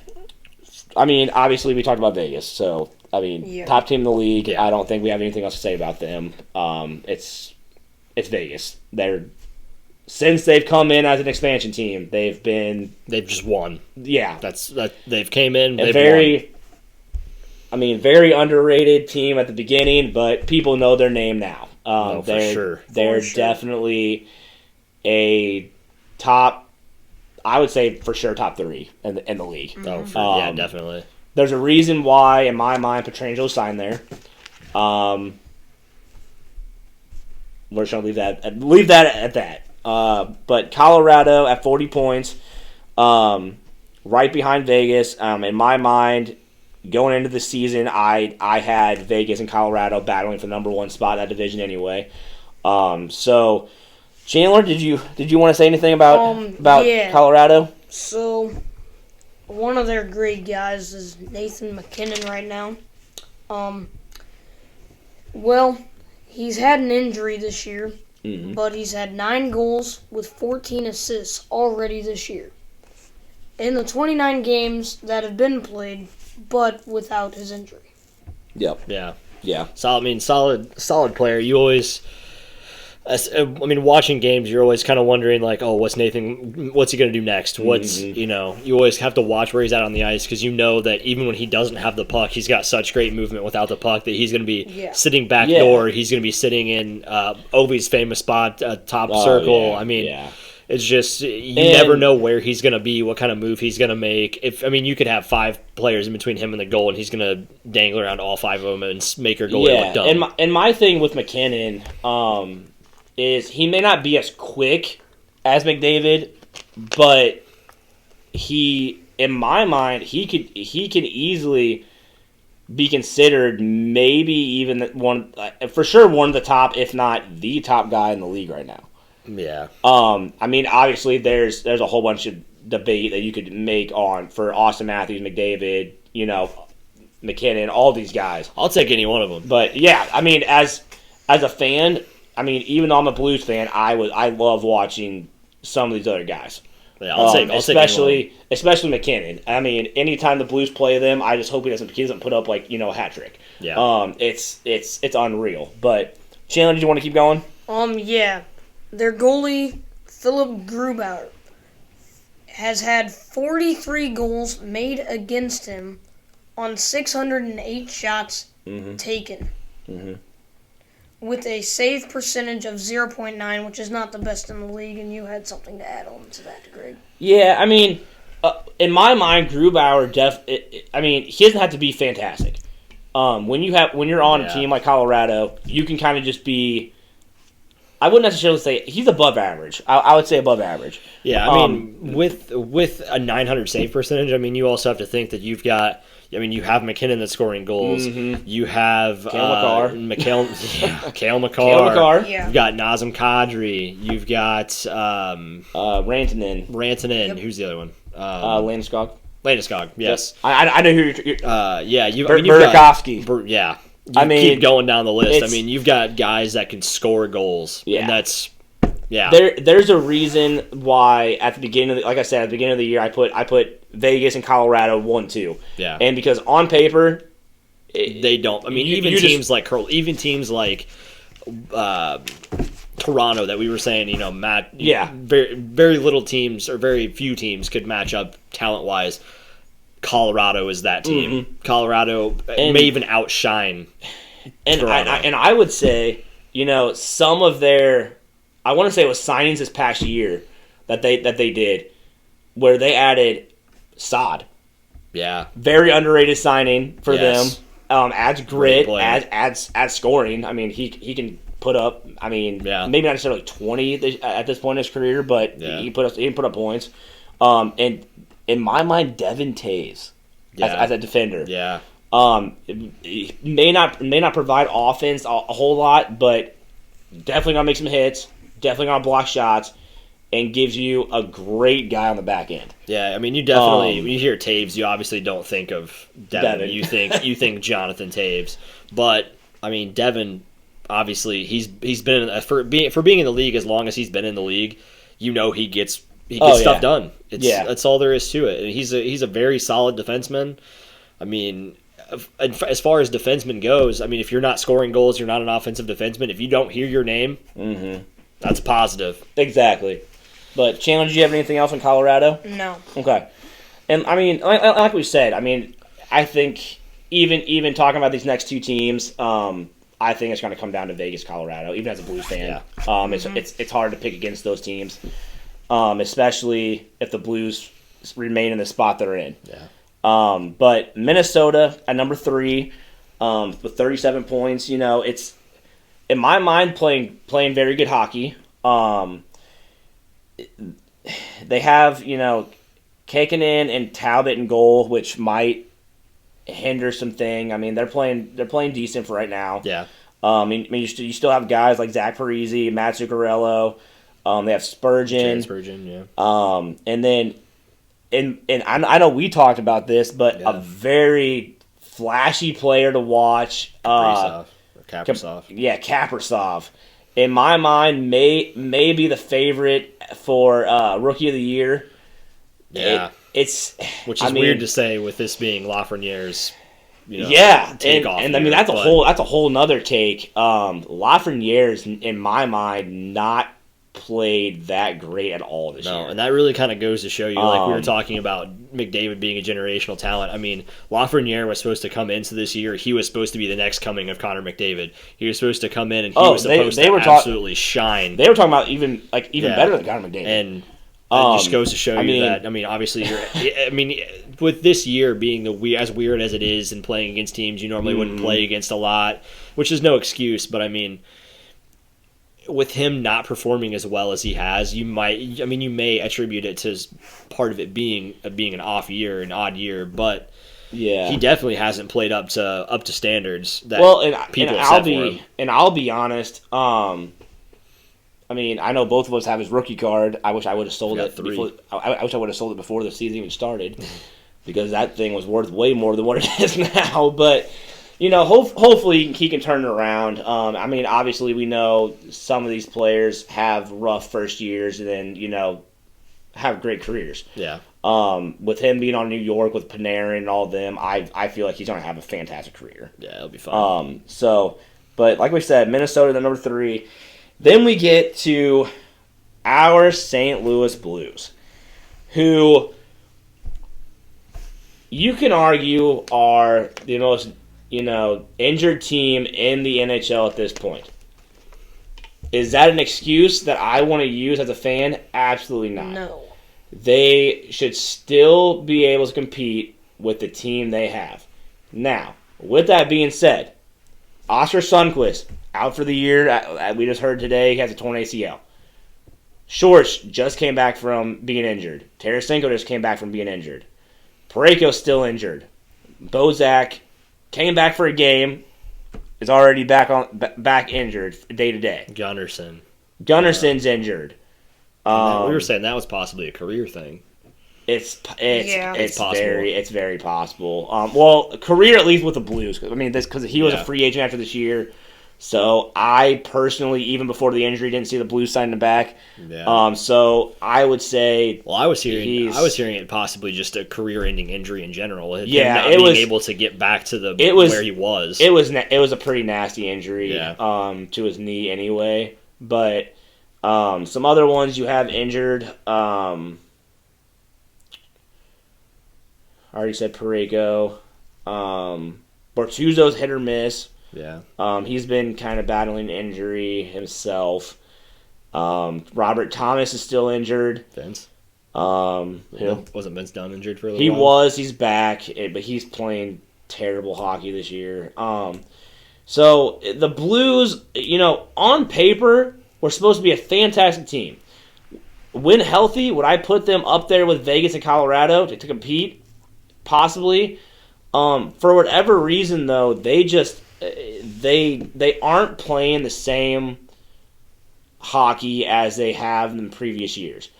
obviously we talked about Vegas, so top team in the league. Yeah. I don't think we have anything else to say about them. It's Vegas. Since they've come in as an expansion team, they've just won. Yeah, they've came in. They've won. I mean, very underrated team at the beginning, but people know their name now. For sure. They're definitely a top, I would say for sure top 3 in the league. Mm-hmm. Yeah, definitely. There's a reason why, in my mind, Pietrangelo signed there. We're just going to leave that at that. But Colorado at 40 points, right behind Vegas. In my mind, going into the season, I had Vegas and Colorado battling for the number 1 spot in that division anyway. So, Chandler, did you want to say anything about Colorado? So, one of their great guys is Nathan McKinnon right now. Well, he's had an injury this year, but he's had 9 goals with 14 assists already this year. In the 29 games that have been played, but without his injury. Yep. Yeah. Solid player. You always, watching games, you're always kind of wondering, like, oh, what's he going to do next? You always have to watch where he's at on the ice because you know that even when he doesn't have the puck, he's got such great movement without the puck that he's going to be sitting back door. He's going to be sitting in Ovi's famous spot, top circle. It's just you never know where he's going to be, what kind of move he's going to make. You could have 5 players in between him and the goal, and he's going to dangle around all 5 of them and make your goalie look dumb. And my thing with McKinnon is he may not be as quick as McDavid, but he, in my mind, he can easily be considered maybe even one of the top, if not the top guy in the league right now. Yeah. Obviously there's a whole bunch of debate that you could make for Austin Matthews, McDavid, McKinnon, all these guys. I'll take any one of them. But yeah, as a fan, even though I'm a Blues fan, I love watching some of these other guys. Yeah, I'll take especially McKinnon. Anytime the Blues play them, I just hope he doesn't put up a hat trick. Yeah. It's unreal. But Chandler, did you want to keep going? Yeah. Their goalie, Phillip Grubauer, has had 43 goals made against him on 608 shots taken, with a save percentage of 0.9, which is not the best in the league, and you had something to add on to that, Greg. Yeah, in my mind, Grubauer, he doesn't have to be fantastic. When you're on a team like Colorado, you can kind of just be. I wouldn't necessarily say he's above average. I would say above average. Yeah, with a 900 save percentage, you also have to think that you've got. You have McKinnon that's scoring goals. Mm-hmm. You have Cale Makar. Yeah. You've got Nazem Kadri. You've got Rantanen. Yep. Who's the other one? Landeskog. Landeskog. Yes. I know who you're. Burakovsky. Yeah. Keep going down the list. You've got guys that can score goals. Yeah. And that's There's a reason why at the beginning of the year I put Vegas and Colorado 1-2. Yeah. And because on paper they don't. Even teams like Toronto that we were saying, Matt. Yeah. Very, very little teams or very few teams could match up talent wise. Colorado is that team. Mm-hmm. Colorado may even outshine. And I would say, some of their, I want to say it was signings this past year that they did, where they added Saad. Yeah, very underrated signing for them. Adds grit, adds scoring. He can put up. Maybe not necessarily 20 at this point in his career, but he can put up points. And in my mind, Devin Taves as a defender. Yeah. He may not provide offense a whole lot, but definitely gonna make some hits. Definitely gonna block shots, and gives you a great guy on the back end. Yeah, you definitely when you hear Taves, you obviously don't think of Devin. You think Jonathan Taves, but Devin obviously he's been for being in the league as long as he's been in the league. He gets stuff done. That's all there is to it. And he's a very solid defenseman. As far as defenseman goes, if you're not scoring goals, you're not an offensive defenseman. If you don't hear your name, that's positive. Exactly. But Chandler, did you have anything else in Colorado? No. Okay. And like we said, I think even talking about these next two teams, I think it's going to come down to Vegas, Colorado. Even as a Blues fan, it's hard to pick against those teams, especially if the Blues remain in the spot they're in. Yeah. But Minnesota at number 3, with 37 points. It's in my mind playing very good hockey. They have Kekkonen and Talbot in goal, which might hinder something. I mean, they're playing decent for right now. Yeah. You still have guys like Zach Parise, Matt Zuccarello. They have Spurgeon. Yeah. And then, and I know we talked about this, but a very flashy player to watch. Kaprizov. Kaprizov. In my mind, may be the favorite for Rookie of the Year. Yeah. Which is weird to say with this being Lafreniere's takeoff. And I mean that's a whole nother take. Lafreniere's in my mind not played that great at all this year. No, and that really kind of goes to show you, like we were talking about McDavid being a generational talent. I mean, Lafreniere was supposed to come into this year. He was supposed to be the next coming of Connor McDavid. He was supposed to come in and he was supposed to absolutely shine. They were talking about even better than Connor McDavid. And it just goes to show you that. I mean, obviously, with this year being as weird as it is and playing against teams you normally wouldn't play against a lot, which is no excuse. But I mean, with him not performing as well as he has, you may attribute it to part of it being an off year, an odd year, but he definitely hasn't played up to standards that people have set for him. And I'll be honest. I mean, I know both of us have his rookie card. I wish I would have sold it before. I wish I would have sold it before the season even started, because that thing was worth way more than what it is now. But hopefully he can turn it around. I mean, obviously we know some of these players have rough first years and then have great careers. Yeah. With him being on New York with Panarin and all of them, I feel like he's going to have a fantastic career. Yeah, it'll be fun. But like we said, Minnesota, the number 3. Then we get to our St. Louis Blues, who you can argue are the most, injured team in the NHL at this point. Is that an excuse that I want to use as a fan? Absolutely not. No. They should still be able to compete with the team they have. Now, with that being said, Oscar Sundqvist, out for the year. We just heard today he has a torn ACL. Shorts just came back from being injured. Tarasenko just came back from being injured. Parayko's still injured. Bozak came back for a game, is already back injured day to day. Gunnarsson's injured. We were saying that was possibly a career thing. It's possible. It's very possible. Well, career at least with the Blues. I mean, because he was a free agent after this year. So I personally, even before the injury, didn't see the Blues sign him back. Yeah. So I would say, I was hearing it possibly just a career-ending injury in general. Yeah, him not being able to get back to where he was. It was a pretty nasty injury. Yeah. To his knee anyway. But some other ones you have injured. I already said Parayko. Bortuzzo's hit or miss. Yeah. He's been kind of battling injury himself. Robert Thomas is still injured. Vince? Wasn't Vince Dunn injured for a little while? He was. He's back, but he's playing terrible hockey this year. So the Blues, on paper, were supposed to be a fantastic team. When healthy, would I put them up there with Vegas and Colorado to compete? Possibly. For whatever reason, though, they just they aren't playing the same hockey as they have in the previous years.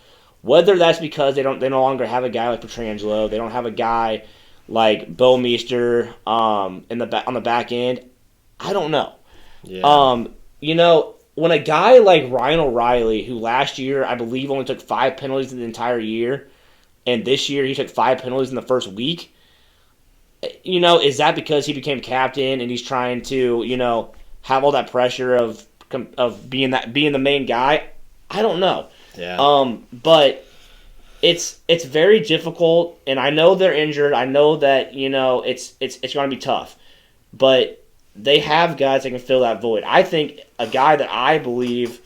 Whether that's because they no longer have a guy like Pietrangelo, they don't have a guy like Bo Meester on the back end, I don't know. Yeah. When a guy like Ryan O'Reilly, who last year I believe only took 5 penalties in the entire year, and this year he took 5 penalties in the first week, is that because he became captain and he's trying to, have all that pressure of being the main guy? I don't know. Yeah. But it's very difficult, and I know they're injured. I know that it's going to be tough, but they have guys that can fill that void. I think a guy that I believe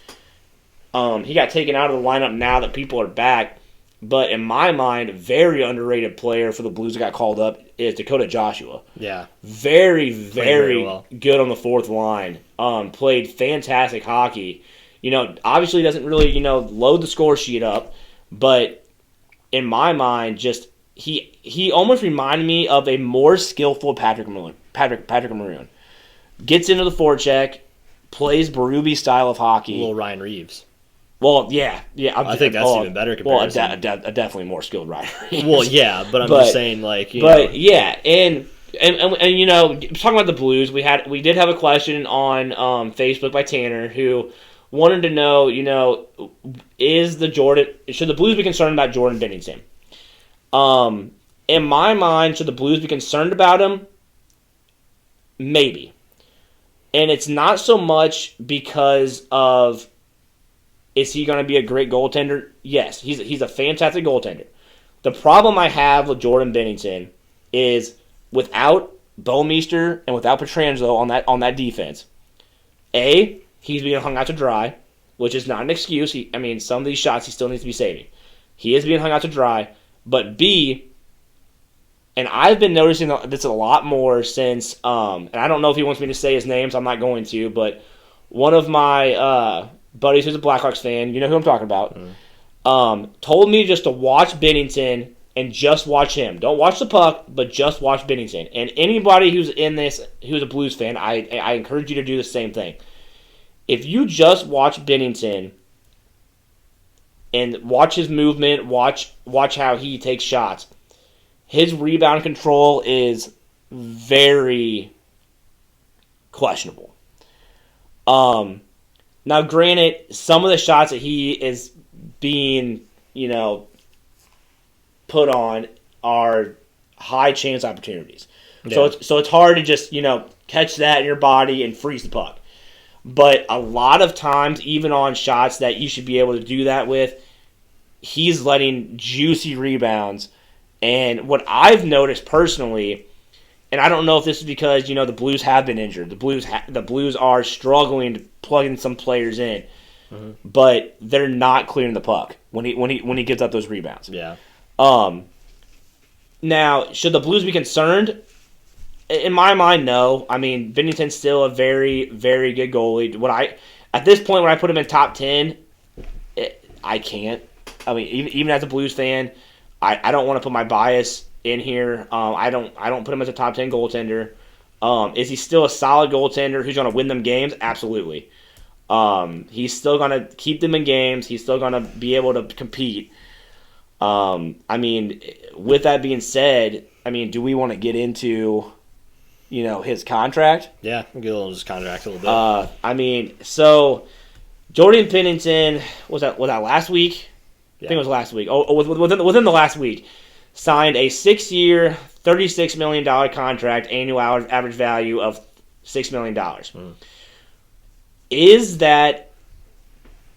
he got taken out of the lineup now that people are back, but in my mind, very underrated player for the Blues that got called up is Dakota Joshua. Yeah, very, very well. good on the fourth line. Played fantastic hockey. Obviously doesn't really load the score sheet up, but in my mind, just he almost reminded me of a more skillful Patrick Maroon. Gets into the forecheck, plays Berube style of hockey. Little Ryan Reeves. Well, yeah. I think that's even better comparison. Well, a definitely more skilled Ryan Reeves. Well, yeah, but I'm just saying, yeah, and talking about the Blues, we did have a question on Facebook by Tanner who wanted to know, should the Blues be concerned about Jordan Bennington? In my mind, should the Blues be concerned about him? Maybe. And it's not so much because of, is he going to be a great goaltender? Yes, he's a fantastic goaltender. The problem I have with Jordan Bennington is without Bouwmeester and without Pietrangelo on that defense, he's being hung out to dry, which is not an excuse. Some of these shots he still needs to be saving. He is being hung out to dry. But B, and I've been noticing this a lot more since, and I don't know if he wants me to say his name, so I'm not going to, but one of my buddies who's a Blackhawks fan, you know who I'm talking about, told me just to watch Bennington and just watch him. Don't watch the puck, but just watch Bennington. And anybody who's in this, who's a Blues fan, I encourage you to do the same thing. If you just watch Bennington and watch his movement, watch how he takes shots, his rebound control is very questionable. Now, granted, some of the shots that he is being, put on are high chance opportunities. Yeah. So it's hard to just, catch that in your body and freeze the puck. But a lot of times, even on shots that you should be able to do that with, he's letting juicy rebounds. And what I've noticed personally, and I don't know if this is because, the Blues have been injured. The Blues are struggling to plug in some players in. Mm-hmm. But they're not clearing the puck when he gives up those rebounds. Yeah. Now, should the Blues be concerned? In my mind, no. Bennington's still a very, very good goalie. At this point, when I put him in top 10, I can't. Even as a Blues fan, I don't want to put my bias in here. I don't put him as a top 10 goaltender. Is he still a solid goaltender who's going to win them games? Absolutely. He's still going to keep them in games. He's still going to be able to compete. With that being said, do we want to get into, his contract? Yeah, we'll get into his contract a little bit. So Jordan Pennington, was that last week? Yeah. I think it was last week. Within the last week, signed a 6-year, $36 million contract, annual average value of $6 million. Mm. Is that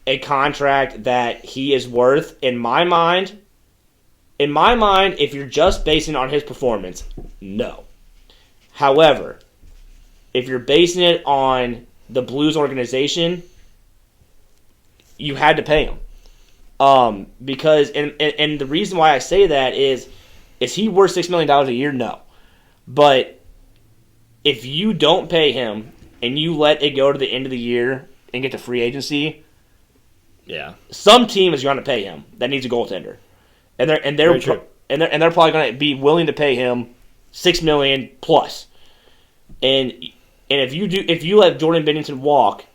a contract that he is worth? In my mind, if you're just basing it on his performance, no. However, if you're basing it on the Blues organization, you had to pay him. Because and the reason why I say that is he worth $6 million a year? No. But if you don't pay him and you let it go to the end of the year and get to free agency, yeah, some team is going to pay him that needs a goaltender, and they're probably going to be willing to pay him $6 million plus. And if you let Jordan Bennington walk,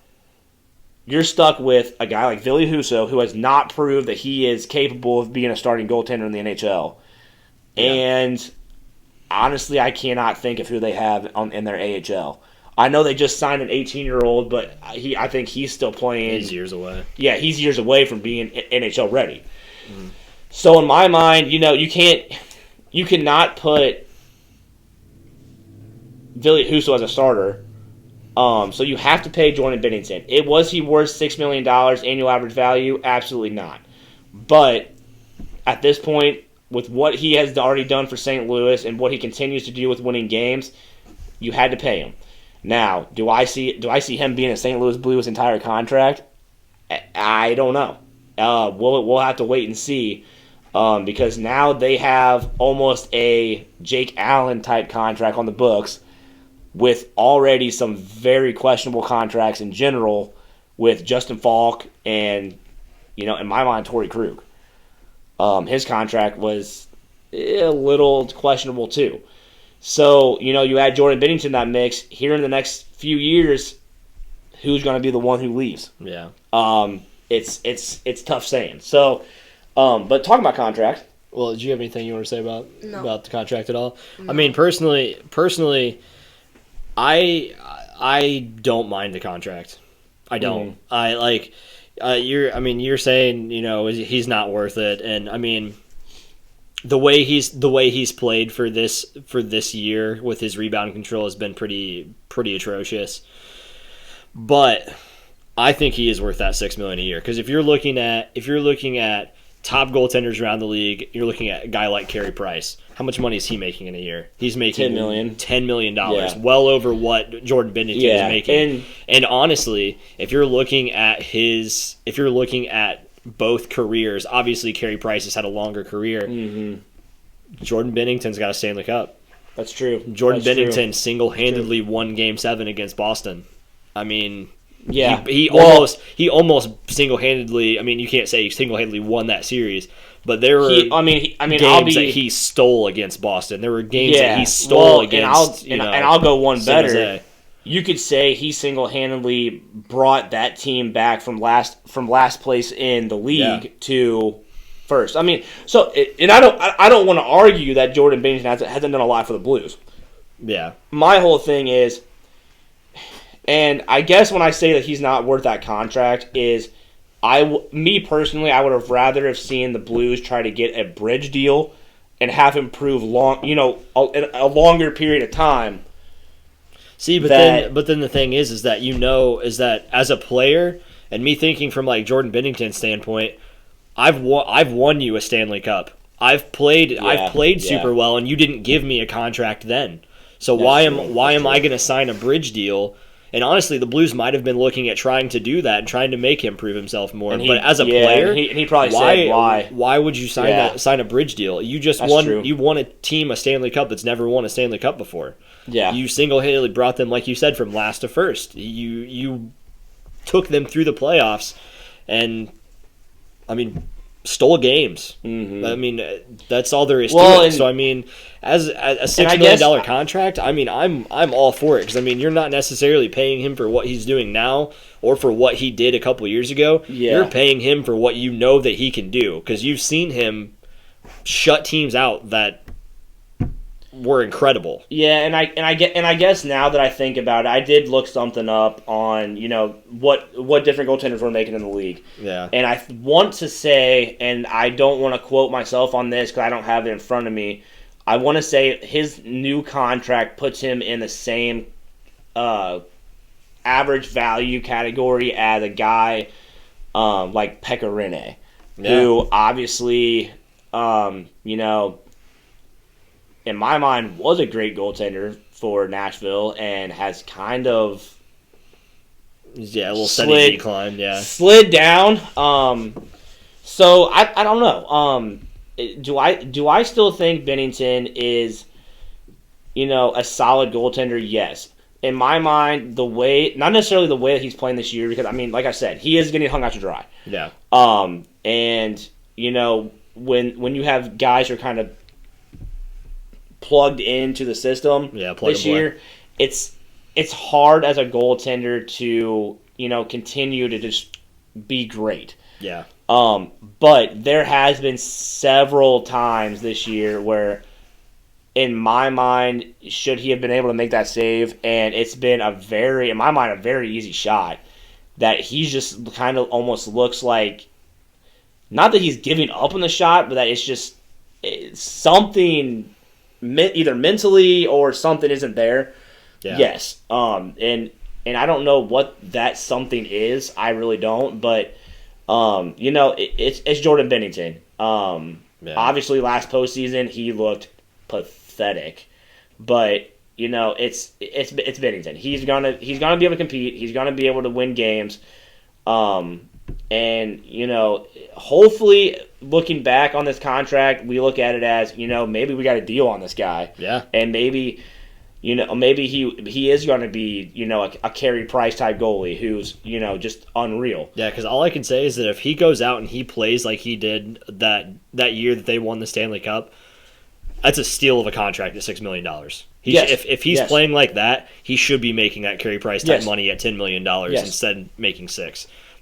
you're stuck with a guy like Ville Husso, who has not proved that he is capable of being a starting goaltender in the NHL. Yeah. And honestly, I cannot think of who they have in their AHL. I know they just signed an 18-year-old, but I think he's still playing. He's years away. Yeah, he's years away from being NHL ready. Mm. So in my mind, you cannot put Ville Husso as a starter. So you have to pay Jordan Bennington. Was he worth $6 million annual average value? Absolutely not. But at this point, with what he has already done for St. Louis and what he continues to do with winning games, you had to pay him. Now, do I see him being a St. Louis Blue his entire contract? I don't know. We'll have to wait and see, because now they have almost a Jake Allen type contract on the books, with already some very questionable contracts in general with Justin Falk and, in my mind, Torrey Krug. His contract was a little questionable too. So, you add Jordan Bennington to that mix. Here in the next few years, who's going to be the one who leaves? Yeah. It's tough saying. So, but talking about contract. Well, do you have anything you want to say about the contract at all? No. I mean, personally, I don't mind the contract. I don't. I like. You're saying he's not worth it, and I mean, the way he's played for this year with his rebound control has been pretty atrocious. But I think he is worth that $6 million a year, because if you're looking at top goaltenders around the league, you're looking at a guy like Carey Price. How much money is he making in a year? He's making $10 million, well over what Jordan Bennington is making. And honestly, if you're looking at both careers, obviously Carey Price has had a longer career. Mm-hmm. Jordan Bennington's got a Stanley Cup. That's true. Jordan Bennington single-handedly won Game 7 against Boston. I mean, he almost single-handedly. I mean, you can't say he single-handedly won that series, but there were games that he stole against Boston. There were games that he stole against. And I'll go one better. You could say he single-handedly brought that team back from last place in the league to first. I mean, and I don't want to argue that Jordan Bennington hasn't done a lot for the Blues. Yeah, my whole thing is. And I guess when I say that he's not worth that contract is, me personally, I would have rather have seen the Blues try to get a bridge deal and have him prove a longer period of time. See, but then the thing is that as a player, and me thinking from like Jordan Bennington's standpoint, I've won you a Stanley Cup. I've played super well, and you didn't give me a contract then. So why am I going to sign a bridge deal? And honestly, the Blues might have been looking at trying to do that and trying to make him prove himself more. But as a player, he probably said why. Why would you sign a bridge deal? You just won. True. You won a team a Stanley Cup that's never won a Stanley Cup before. Yeah, you single-handedly brought them, like you said, from last to first. You took them through the playoffs, and I mean, stole games. Mm-hmm. I mean, that's all there is to it. So I mean, as a $6 million contract, I mean, I'm all for it, because I mean, you're not necessarily paying him for what he's doing now or for what he did a couple years ago. Yeah. You're paying him for what you know that he can do, because you've seen him shut teams out that were incredible. Yeah, and I guess now that I think about it, I did look something up on what different goaltenders were making in the league. Yeah, and I want to say, and I don't want to quote myself on this because I don't have it in front of me. I want to say his new contract puts him in the same average value category as a guy like Pekka Rinne, who obviously in my mind, was a great goaltender for Nashville and has kind of a little steady decline. Yeah, slid down. So I don't know. Do I still think Bennington is, a solid goaltender? Yes. In my mind, not necessarily the way that he's playing this year, because I mean, like I said, he is getting hung out to dry. Yeah. And when you have guys who are kind of plugged into the system this year, it's hard as a goaltender to continue to just be great. Yeah. But there has been several times this year where, in my mind, should he have been able to make that save, and it's been in my mind, a very easy shot, that he's just kind of almost looks like, not that he's giving up on the shot, but that it's something either mentally or something isn't there. Yeah. Yes. And I don't know what that something is. I really don't. But, it's Jordan Bennington. Yeah. Obviously, last postseason he looked pathetic, but it's Bennington. He's gonna be able to compete. He's gonna be able to win games. And hopefully, looking back on this contract, we look at it as maybe we got a deal on this guy. Yeah. And maybe maybe he is going to be a Carey Price type goalie who's just unreal. Yeah, because all I can say is that if he goes out and he plays like he did that year that they won the Stanley Cup, that's a steal of a contract at $6 million. Yes. If he's playing like that, he should be making that Carey Price type money at $10 million instead of making $6 million.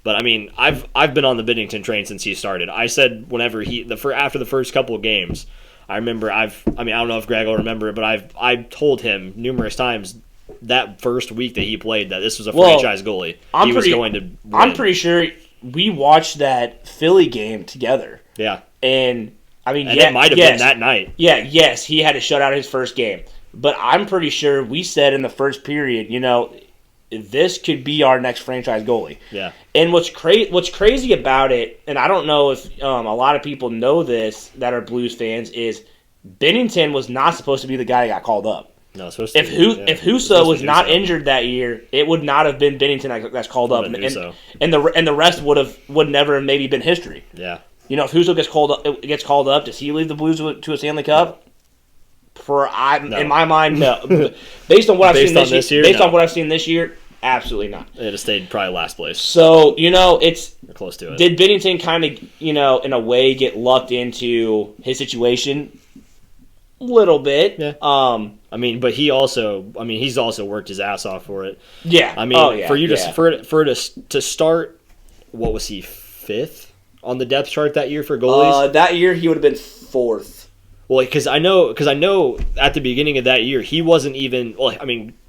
But I mean, I've been on the Bennington train since he started. I said whenever after the first couple of games, I remember I don't know if Greg will remember it, but I've told him numerous times that first week that he played that this was a franchise goalie. He was going to win. I'm pretty sure we watched that Philly game together. Yeah. And I mean, it might have been that night. Yeah, yes, he had to shut out his first game. But I'm pretty sure we said in the first period, this could be our next franchise goalie. Yeah. And what's crazy about it, and I don't know if a lot of people know this that are Blues fans, is Bennington was not supposed to be the guy that got called up. No, supposed to if Husso was not injured that year, it would not have been Bennington that's called up, and the rest would never have maybe been history. Yeah. If Husso gets called up, does he lead the Blues to a Stanley Cup? In my mind, no. Based on what I've seen this year, on what I've seen this year, absolutely not. It'd have stayed probably last place. So it's We're close to it. Did Bennington kind of in a way get lucked into his situation? A little bit. Yeah. But he's also worked his ass off for it. Yeah. For you to start, what was he, 5th on the depth chart that year for goalies? That year he would have been 4th. Well, because I know at the beginning of that year he wasn't even. Well,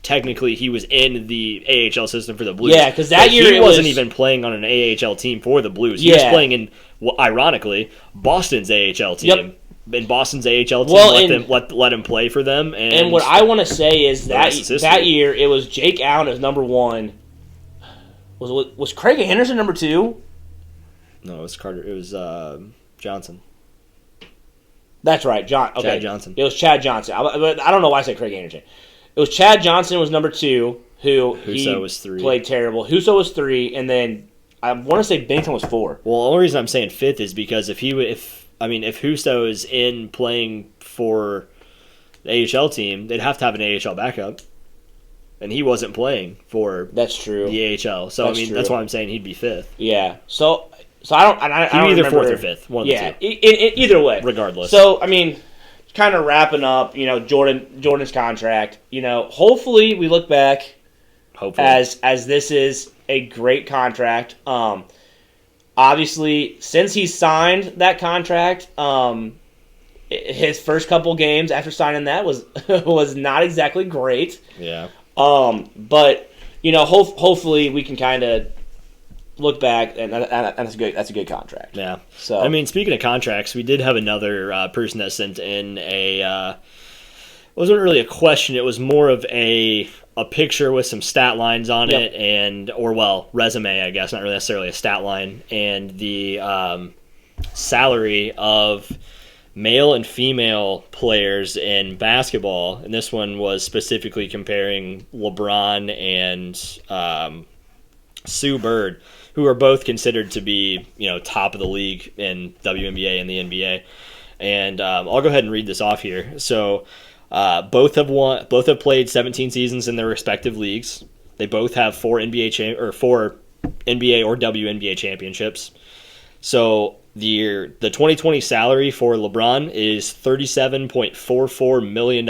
technically he was in the AHL system for the Blues. Yeah, because that year he wasn't even playing on an AHL team for the Blues. He was playing in, ironically, Boston's AHL team. Yep. And Boston's AHL team let him play for them. And what I want to say is that year it was Jake Allen as number 1. Was Craig Anderson number 2? No, it was Carter. It was Johnson. That's right, Chad Johnson. It was Chad Johnson. I don't know why I said Craig Anderson. It was Chad Johnson was number 2, Husso was 3. Played terrible. Husso was 3, and then I want to say Bennington was 4. Well, the only reason I'm saying 5th is because if Husso is in playing for the AHL team, they'd have to have an AHL backup, and he wasn't playing for that's true the AHL. So that's why I'm saying he'd be 5th. Yeah. So I don't either remember. 4th or 5th. One of the two. Either way. Regardless. So kind of wrapping up, Jordan's contract. Hopefully we look back. Hopefully. As this is a great contract. Obviously, since he signed that contract, his first couple games after signing that was not exactly great. Yeah. But hopefully we can kind of look back, and that's good. That's a good contract. Yeah. So speaking of contracts, we did have another person that sent in it wasn't really a question. It was more of a picture with some stat lines on it, resume, I guess, not really necessarily a stat line, and the salary of male and female players in basketball. And this one was specifically comparing LeBron and Sue Bird, who are both considered to be, top of the league in WNBA and the NBA. And I'll go ahead and read this off here. So both have played 17 seasons in their respective leagues. They both have 4 NBA or WNBA championships. So the 2020 salary for LeBron is $37.44 million,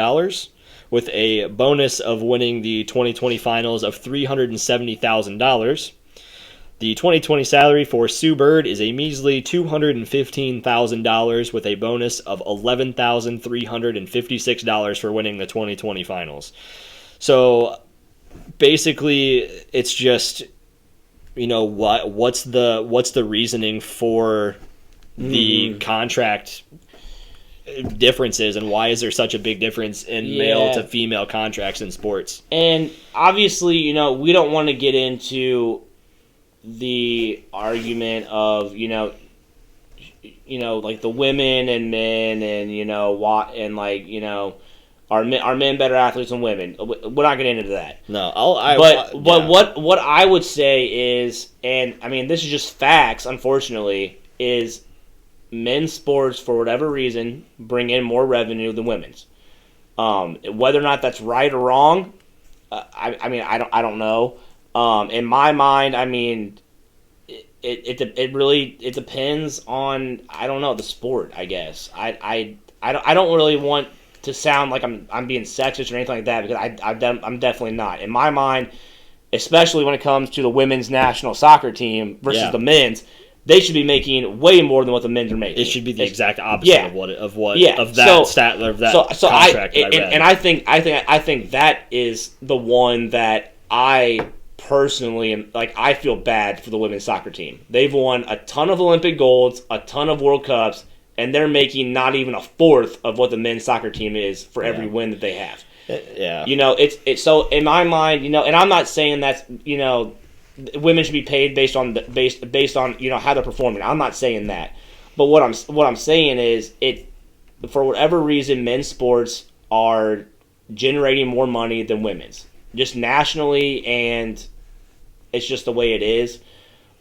with a bonus of winning the 2020 finals of $370,000. The 2020 salary for Sue Bird is a measly $215,000 with a bonus of $11,356 for winning the 2020 finals. So basically, it's just, what's the reasoning for the contract differences, and why is there such a big difference in male to female contracts in sports? And obviously, we don't want to get into the argument of, like the women and men and are men better athletes than women? We're not getting into that. No, what I would say is, and I mean this is just facts, unfortunately, is men's sports for whatever reason bring in more revenue than women's. Whether or not that's right or wrong, I don't know. In my mind, I mean, it really depends on, I don't know, the sport, I guess. I don't really want to sound like I'm being sexist or anything like that, because I'm definitely not. In my mind, especially when it comes to the women's national soccer team versus the men's, they should be making way more than what the men's are making. It should be the exact opposite of that contract that I read. And I think that is the one that I personally am, like, I feel bad for the women's soccer team. They've won a ton of Olympic golds, a ton of World Cups, and they're making not even a fourth of what the men's soccer team is for every win that they have. Yeah. It's so in my mind, and I'm not saying that's, women should be paid based on how they're performing. I'm not saying that, but what I'm saying is, for whatever reason, men's sports are generating more money than women's, just nationally, and it's just the way it is.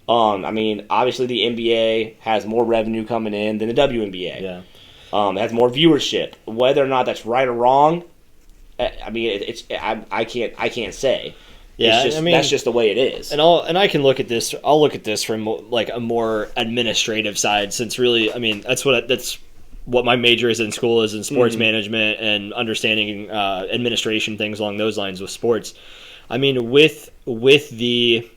I mean, obviously the NBA has more revenue coming in than the WNBA. Yeah. It has more viewership. Whether or not that's right or wrong, I mean, I can't say. Yeah, that's just the way it is. And I can look at this. I'll look at this from like a more administrative side, since really, I mean, that's what my major is in school, is in sports management and understanding administration, things along those lines with sports. I mean, with the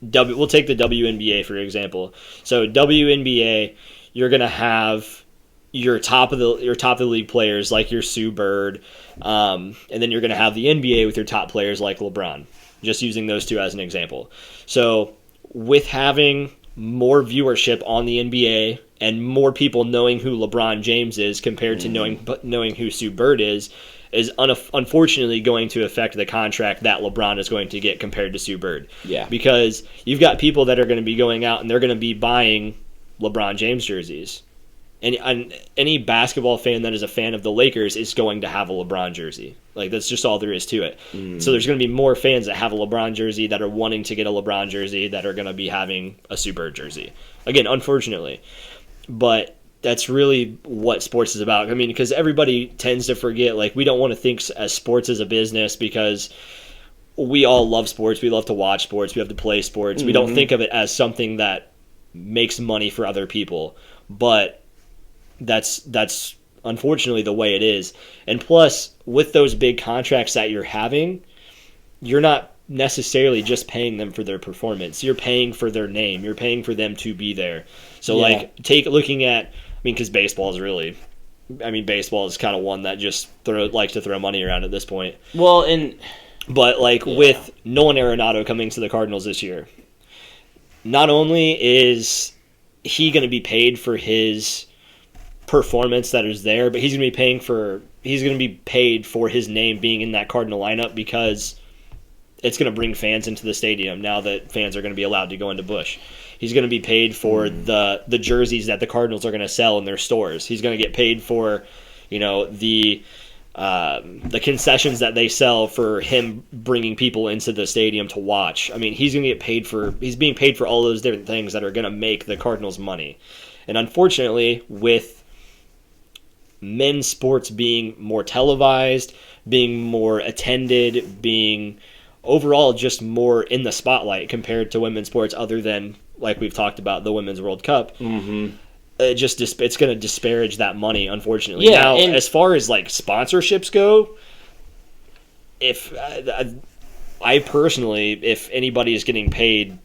we'll take the WNBA for example. So WNBA, you're gonna have your top of the league players like your Sue Bird, and then you're gonna have the NBA with your top players like LeBron. Just using those two as an example. So with having more viewership on the NBA and more people knowing who LeBron James is compared to knowing who Sue Bird is unfortunately going to affect the contract that LeBron is going to get compared to Sue Bird. Yeah. Because you've got people that are going to be going out and they're going to be buying LeBron James jerseys. And any basketball fan that is a fan of the Lakers is going to have a LeBron jersey. Like, that's just all there is to it. So there's going to be more fans that have a LeBron jersey that are wanting to get a LeBron jersey that are going to be having a Sue Bird jersey. Again, unfortunately. But that's really what sports is about. I mean, because everybody tends to forget, like, we don't want to think as sports as a business, because we all love sports. We love to watch sports. We have to play sports. We don't think of it as something that makes money for other people. But that's unfortunately the way it is. And plus, with those big contracts that you're having, you're not necessarily just paying them for their performance. You're paying for their name. You're paying for them to be there. So looking at, because baseball is kind of one that just likes to throw money around at this point. But with Nolan Arenado coming to the Cardinals this year, not only is he going to be paid for his performance that is there, but he's going to be paid for his name being in that Cardinal lineup, because it's going to bring fans into the stadium now that fans are going to be allowed to go into Busch. He's going to be paid for the jerseys that the Cardinals are going to sell in their stores. He's going to get paid for, the concessions that they sell for him bringing people into the stadium to watch. I mean, he's being paid for all those different things that are going to make the Cardinals money. And unfortunately, with men's sports being more televised, being more attended, being overall just more in the spotlight compared to women's sports, other than, like we've talked about, the Women's World Cup, it's going to disparage that money, unfortunately. Yeah, now, as far as like sponsorships go, if I personally, if anybody is getting paid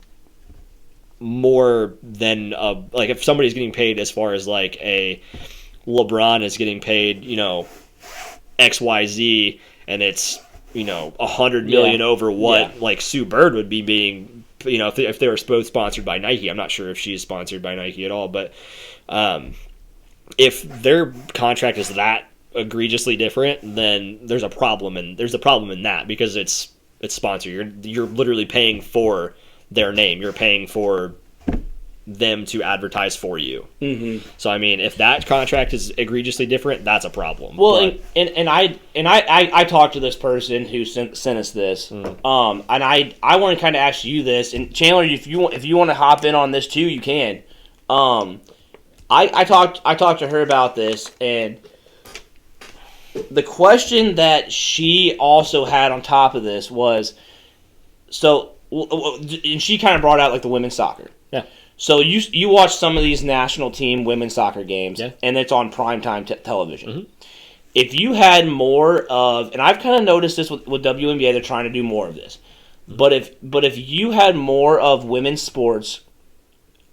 more than if somebody's getting paid as far as like a LeBron is getting paid, XYZ, and it's $100 million over what like Sue Bird would be being, if they were both sponsored by Nike. I'm not sure if she's sponsored by Nike at all, but if their contract is that egregiously different, then there's a problem, and there's a problem in that, because it's sponsored. You're literally paying for their name. You're paying for them to advertise for you. Mm-hmm. So I mean, if that contract is egregiously different, that's a problem. Well, and I talked to this person who sent us this, and I want to kind of ask you this, and Chandler, if you want to hop in on this too, you can. I talked to her about this, and the question that she also had on top of this was, and she kind of brought out like the women's soccer. Yeah. So you watch some of these national team women's soccer games, yeah. and it's on primetime television. Mm-hmm. If you had more of, and I've kind of noticed this with WNBA, they're trying to do more of this. Mm-hmm. But if you had more of women's sports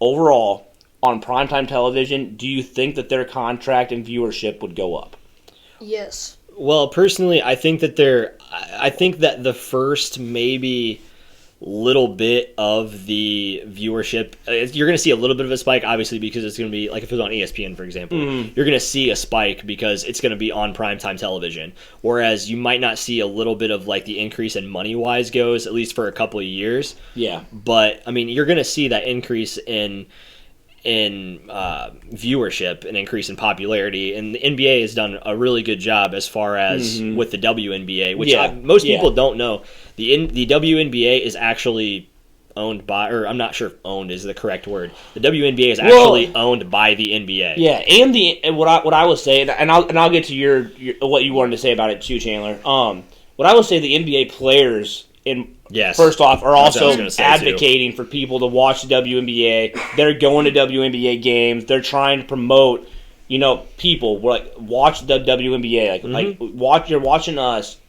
overall on primetime television, do you think that their contract and viewership would go up? Yes. Well, personally, I think that the first maybe little bit of the viewership, you're going to see a little bit of a spike, obviously, because it's going to be, like if it was on ESPN, for example, you're going to see a spike because it's going to be on primetime television, whereas you might not see a little bit of like the increase in money-wise goes, at least for a couple of years. Yeah. But, I mean, you're going to see that increase in viewership, an increase in popularity, and the NBA has done a really good job as far as with the WNBA, which most people don't know. The WNBA is actually owned by, or I'm not sure if owned is the correct word. The WNBA is actually owned by the NBA. Yeah, and what I was saying, and I'll get to your what you wanted to say about it too, Chandler. What I will say, the NBA players first off are also advocating for people to watch the WNBA. They're going to WNBA games. They're trying to promote, people like watch the WNBA. You're watching us.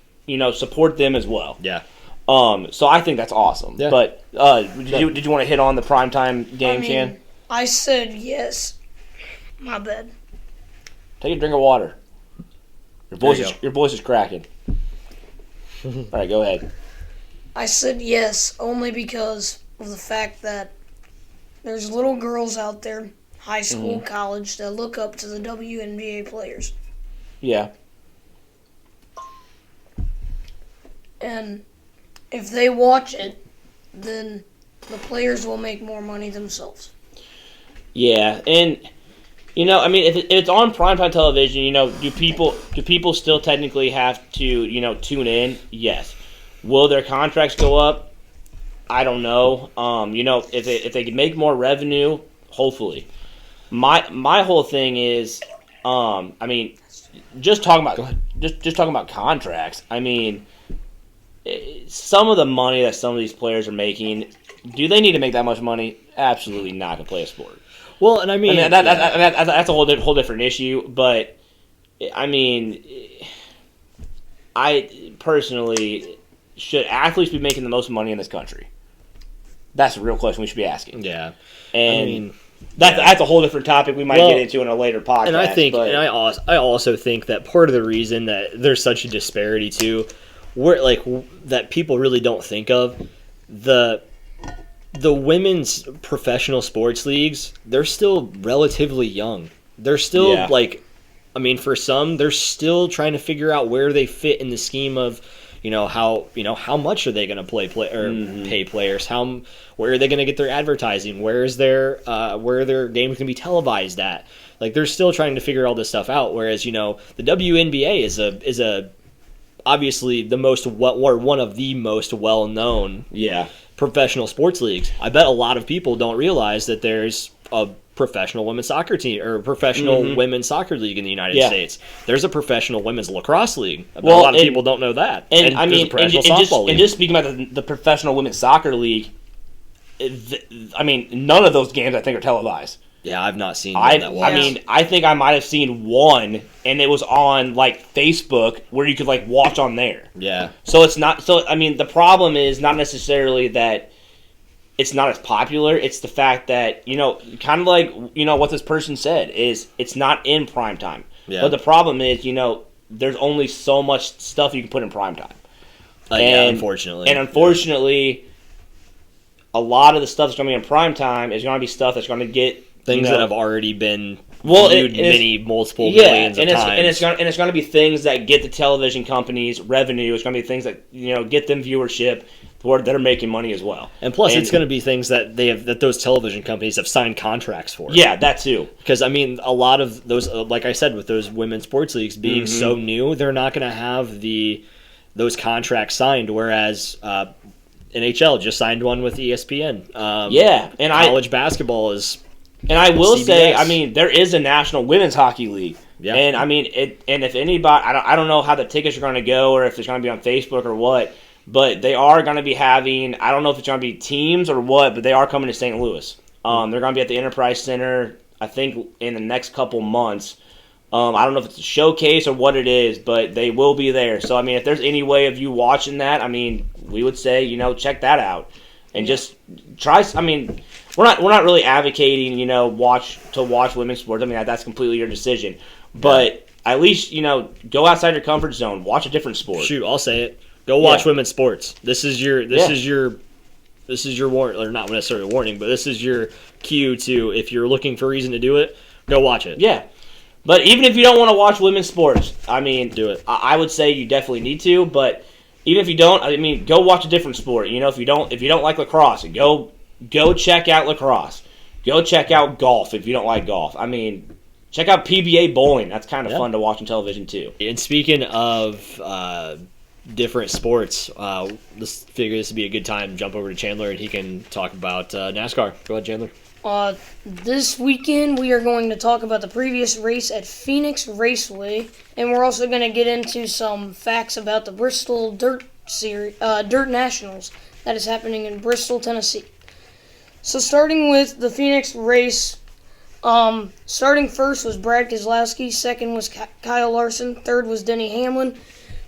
Support them as well. Yeah. So I think that's awesome. Yeah. But did you want to hit on the primetime game, Chan? I said yes. My bad. Take a drink of water. Your voice is cracking. All right, go ahead. I said yes only because of the fact that there's little girls out there, high school, college, that look up to the WNBA players. Yeah. And if they watch it, then the players will make more money themselves. Yeah, and if it's on primetime television, do people still technically have to tune in? Yes. Will their contracts go up? I don't know. If they can make more revenue, hopefully. My whole thing is, just talking about contracts. I mean, some of the money that some of these players are making, do they need to make that much money? Absolutely not to play a sport. Well, and that's a whole different issue. But I personally, should athletes be making the most money in this country? That's a real question we should be asking. Yeah, and that's a whole different topic we might get into in a later podcast. And I also think that part of the reason that there's such a disparity too, that people really don't think of, the women's professional sports leagues, they're still relatively young. They're still for some, they're still trying to figure out where they fit in the scheme of, how much are they going to pay players? Where are they going to get their advertising? where are their games going to be televised at? Like, they're still trying to figure all this stuff out. Whereas, the WNBA is a obviously one of the most well-known professional sports leagues. I bet a lot of people don't realize that there's a professional women's soccer team or a professional women's soccer league in the United States. There's a professional women's lacrosse league. A lot of people don't know that. And just speaking about the professional women's soccer league, none of those games I think are televised. Yeah, I've not seen one that was. I think I might have seen one, and it was on Facebook where you could watch on there. Yeah. So it's not. So the problem is not necessarily that it's not as popular. It's the fact that kind of what this person said is it's not in prime time. Yeah. But the problem is there's only so much stuff you can put in prime time. Unfortunately. And unfortunately, a lot of the stuff that's going to be in prime time is going to be stuff that's going to get things that have already been viewed multiple millions of times. And it's going to be things that get the television companies revenue. It's going to be things that get them viewership, where they're making money as well. And plus, it's going to be things that those television companies have signed contracts for. Yeah, that too. Because I mean, a lot of those, like I said, with those women's sports leagues being so new, they're not going to have those contracts signed. Whereas NHL just signed one with ESPN. And college basketball is. And I will CBS. say, I mean, there is a National Women's Hockey League. Yeah. And I mean, and if anybody, I don't know how the tickets are going to go or if it's going to be on Facebook or what, but they are going to be having, I don't know if it's going to be teams or what, but they are coming to St. Louis. They're going to be at the Enterprise Center, I think, in the next couple months. I don't know if it's a showcase or what it is, but they will be there. So, I mean, if there's any way of you watching that, I mean, we would say, check that out. And just try, I mean, we're not really advocating, watch women's sports. I mean, that's completely your decision. But at least, go outside your comfort zone. Watch a different sport. Shoot, I'll say it. Go watch women's sports. This is your warning, or not necessarily a warning, but this is your cue to, if you're looking for a reason to do it, go watch it. Yeah. But even if you don't want to watch women's sports, I mean, do it. I would say you definitely need to, but even if you don't, I mean, go watch a different sport. If you don't like lacrosse, go check out lacrosse. Go check out golf if you don't like golf. I mean, check out PBA bowling. That's kind of fun to watch on television too. And speaking of different sports, let's figure this would be a good time to jump over to Chandler and he can talk about NASCAR. Go ahead, Chandler. This weekend we are going to talk about the previous race at Phoenix Raceway, and we're also going to get into some facts about the Bristol Dirt Nationals that is happening in Bristol, Tennessee. So starting with the Phoenix race, starting first was Brad Keselowski, second was Kyle Larson, third was Denny Hamlin,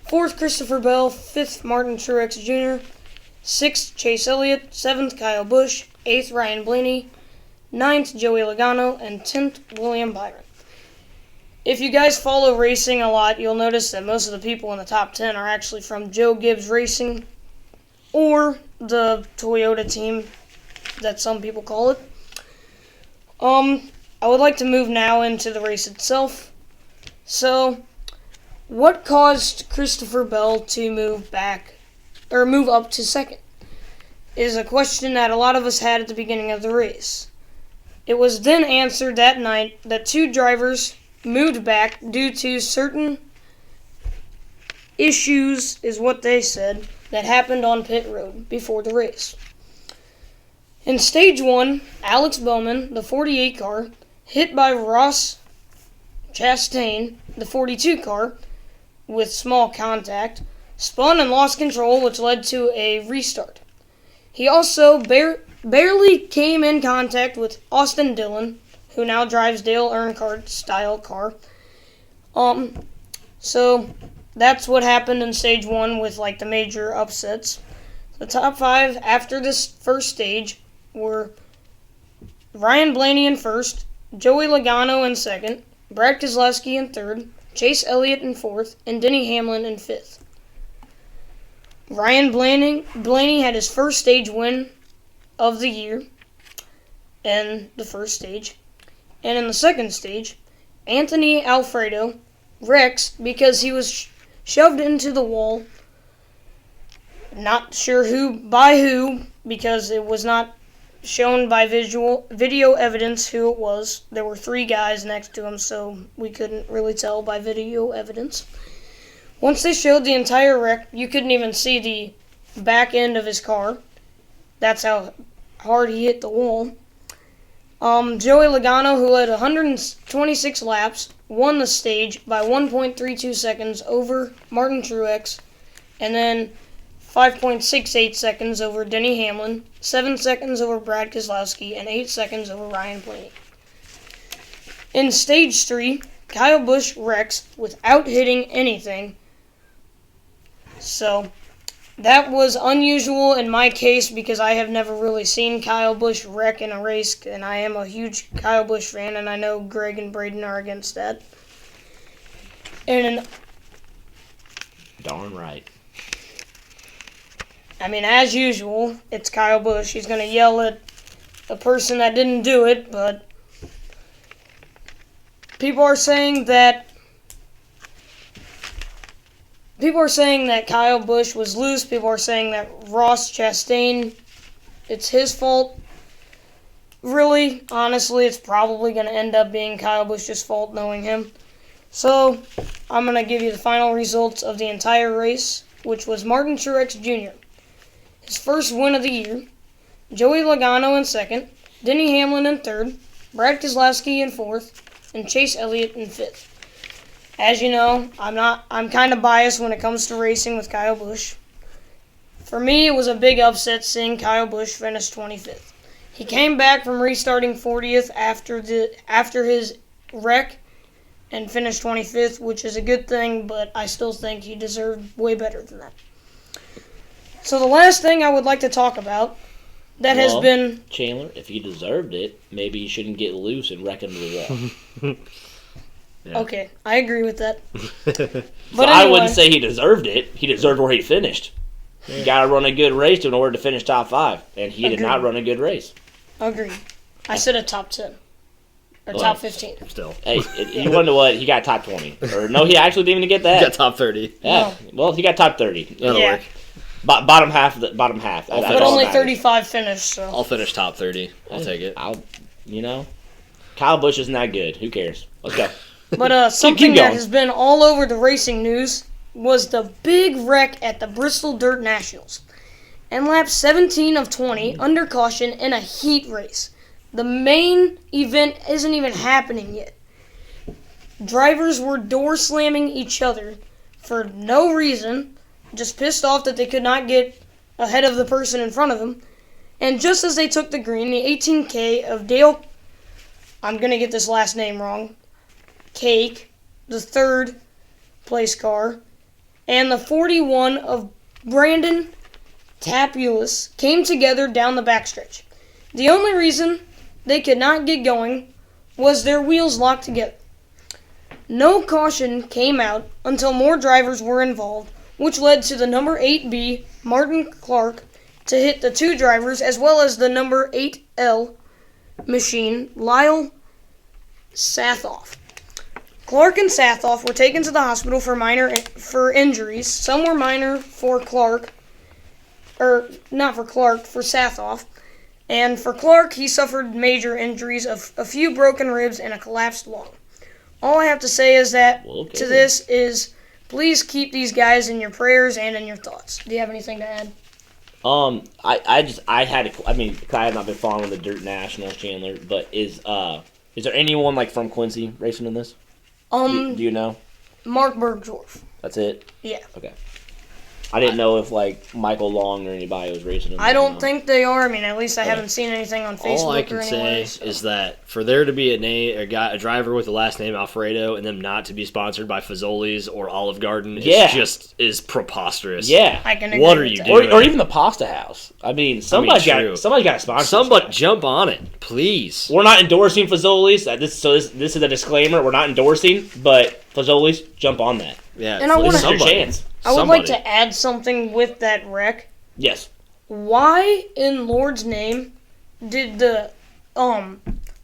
fourth Christopher Bell, fifth Martin Truex Jr., sixth Chase Elliott, seventh Kyle Busch, eighth Ryan Blaney, 9th, Joey Logano, and 10th, William Byron. If you guys follow racing a lot, you'll notice that most of the people in the top 10 are actually from Joe Gibbs Racing, or the Toyota team that some people call it. I would like to move now into the race itself. So, what caused Christopher Bell to move up to second? Is a question that a lot of us had at the beginning of the race. It was then answered that night that two drivers moved back due to certain issues, is what they said, that happened on pit road before the race. In stage 1, Alex Bowman, the 48 car, hit by Ross Chastain, the 42 car, with small contact, spun and lost control, which led to a restart. He also barely came in contact with Austin Dillon, who now drives Dale Earnhardt style car. So that's what happened in stage 1 with the major upsets. The top 5 after this first stage were Ryan Blaney in first, Joey Logano in second, Brad Keselowski in third, Chase Elliott in fourth, and Denny Hamlin in fifth. Ryan Blaney had his first stage win of the year in the first stage. And in the second stage, Anthony Alfredo wrecked because he was shoved into the wall. Not sure by who, because it was not shown by video evidence who it was. There were 3 guys next to him, so we couldn't really tell by video evidence. Once they showed the entire wreck, you couldn't even see the back end of his car. That's how hard he hit the wall. Joey Logano, who led 126 laps, won the stage by 1.32 seconds over Martin Truex, and then 5.68 seconds over Denny Hamlin, 7 seconds over Brad Keselowski, and 8 seconds over Ryan Blaney. In stage 3, Kyle Busch wrecks without hitting anything. So, that was unusual in my case because I have never really seen Kyle Busch wreck in a race, and I am a huge Kyle Busch fan, and I know Greg and Braden are against that. And darn right. I mean, as usual, it's Kyle Busch. He's going to yell at the person that didn't do it, but people are saying that Kyle Busch was loose. People are saying that Ross Chastain, it's his fault. Really, honestly, it's probably going to end up being Kyle Busch's fault, knowing him. So, I'm going to give you the final results of the entire race, which was Martin Truex Jr. His first win of the year. Joey Logano in second. Denny Hamlin in third. Brad Keselowski in fourth. And Chase Elliott in fifth. As you know, I'm kind of biased when it comes to racing with Kyle Busch. For me, it was a big upset seeing Kyle Busch finish 25th. He came back from restarting 40th after his wreck and finished 25th, which is a good thing, but I still think he deserved way better than that. So the last thing I would like to talk about has been... Chandler, if he deserved it, maybe he shouldn't get loose and wreck him to the wall. Yeah. Okay, I agree with that. But anyway, I wouldn't say he deserved it. He deserved where he finished. Yeah. You got to run a good race in order to finish top 5, and he did not run a good race. Agreed. I said a top 10. Or top 15. Still. Hey, you wonder what? He got top 20. Or no, he actually didn't even get that. He got top 30. Yeah. No. Well, he got top 30. That'll work. Bottom half. Bottom half. But only 35 finished, so. I'll finish top 30. I'll take it. Kyle Busch isn't that good. Who cares? Let's go. But something that has been all over the racing news was the big wreck at the Bristol Dirt Nationals. And lap 17 of 20, under caution, in a heat race. The main event isn't even happening yet. Drivers were door slamming each other for no reason, just pissed off that they could not get ahead of the person in front of them. And just as they took the green, the 18K of Dale, I'm going to get this last name wrong, Cake, the third place car, and the 41 of Brandon Tapulis came together down the backstretch. The only reason they could not get going was their wheels locked together. No caution came out until more drivers were involved, which led to the number 8B, Martin Clark, to hit the two drivers, as well as the number 8L machine, Lyle Sathoff. Clark and Sathoff were taken to the hospital for injuries. Some were minor for Clark, for Sathoff. And for Clark, he suffered major injuries of a few broken ribs and a collapsed lung. All I have to say is that to this is, please keep these guys in your prayers and in your thoughts. Do you have anything to add? I have not been following the Dirt Nationals, Chandler, but is there anyone from Quincy racing in this? Do you know? Mark Bergdorf. That's it? Yeah. Okay. I didn't know if Michael Long or anybody was racing him. I don't think they are. I mean, at least I haven't seen anything on Facebook. All I can say is that for there to be a driver with the last name Alfredo and them not to be sponsored by Fazoli's or Olive Garden is preposterous. Yeah. I can agree what are you doing? Or even the Pasta House. I mean, somebody's got to sponsor. Somebody jump on it, please. We're not endorsing Fazoli's. This is a disclaimer. We're not endorsing, but Fazoli's, jump on that. Yeah, and this is your chance. I would like to add something with that wreck. Yes. Why, in Lord's name, did the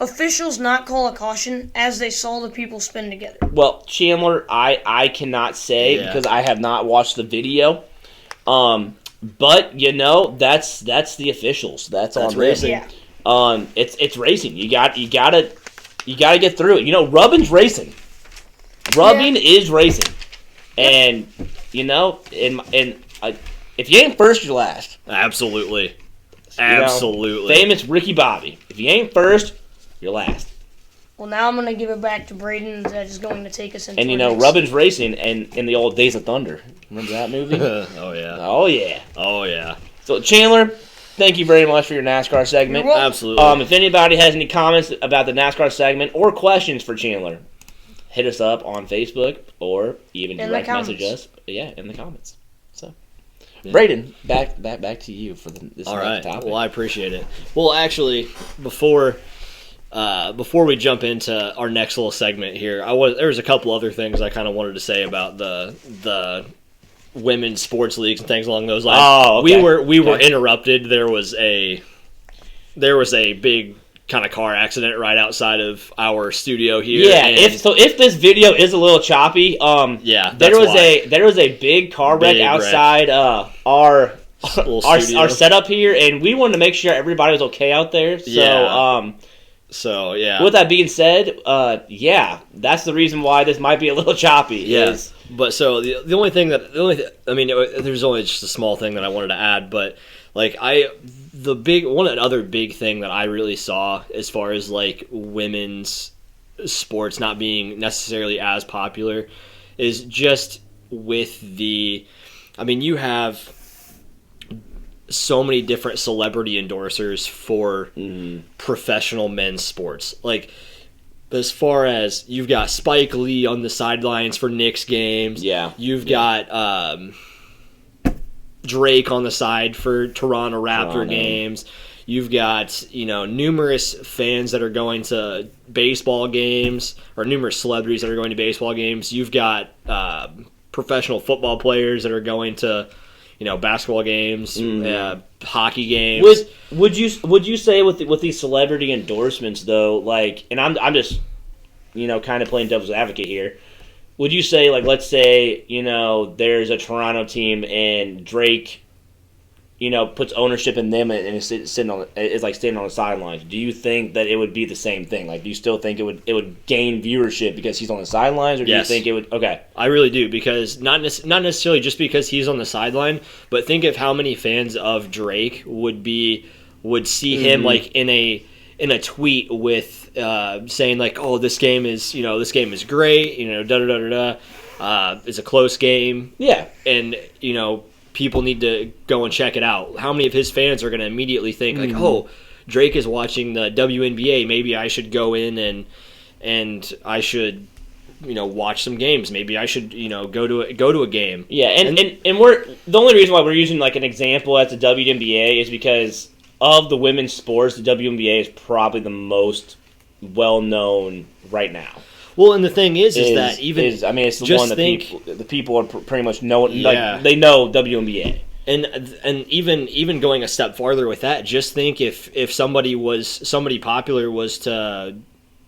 officials not call a caution as they saw the people spin together? Well, Chandler, I cannot say because I have not watched the video. But that's the officials. That's on racing. Yeah. It's racing. You gotta get through it. Rubbing's racing. Rubbing is racing. And if you ain't first, you're last. Absolutely. Famous Ricky Bobby. If you ain't first, you're last. Well, now I'm going to give it back to Braden. That is going to take us into. And Rubbin's racing, and in the old Days of Thunder. Remember that movie? Oh yeah. Oh yeah. Oh yeah. So Chandler, thank you very much for your NASCAR segment. Absolutely. If anybody has any comments about the NASCAR segment or questions for Chandler, hit us up on Facebook or even direct message us. Yeah, in the comments. So, Braden, back to you for this next topic. Well, I appreciate it. Well, actually, before we jump into our next little segment here, there was a couple other things I kind of wanted to say about the women's sports leagues and things along those lines. Oh, okay. We were interrupted. There was a big kind of car accident right outside of our studio here. Yeah, if this video is a little choppy, there was a big car wreck outside our setup here, and we wanted to make sure everybody was okay out there. So yeah. With that being said, that's the reason why this might be a little choppy. Yes. But so the only thing there's only just a small thing that I wanted to add, but like one other big thing that I really saw as far as like women's sports not being necessarily as popular is just with you have so many different celebrity endorsers for professional men's sports. Like, as far as you've got Spike Lee on the sidelines for Knicks games. Yeah. You've got Drake on the side for Toronto Raptor games. You've got, numerous fans that are going to baseball games, or numerous celebrities that are going to baseball games. You've got professional football players that are going to basketball games, hockey games. Would you say with these celebrity endorsements though, like, and I'm just kind of playing devil's advocate here. Would you say, like, let's say there's a Toronto team and Drake puts ownership in them and is standing on the sidelines? Do you think that it would be the same thing? Like, do you still think it would gain viewership because he's on the sidelines, or do you think it would? Okay, I really do, because not necessarily just because he's on the sideline, but think of how many fans of Drake would see him like in a tweet with saying like, oh, this game is great, da da da da. It's a close game, and people need to go and check it out. How many of his fans are going to immediately think like, oh, Drake is watching the WNBA, maybe I should go in and I should watch some games. Maybe I should go to a game. Yeah, and we're the only reason why we're using like an example as the WNBA is because of the women's sports, the WNBA is probably the most well known right now. Well, and the thing is that it's the one that the people are pretty much know. Like, they know WNBA. And even going a step farther with that, just think if somebody popular was to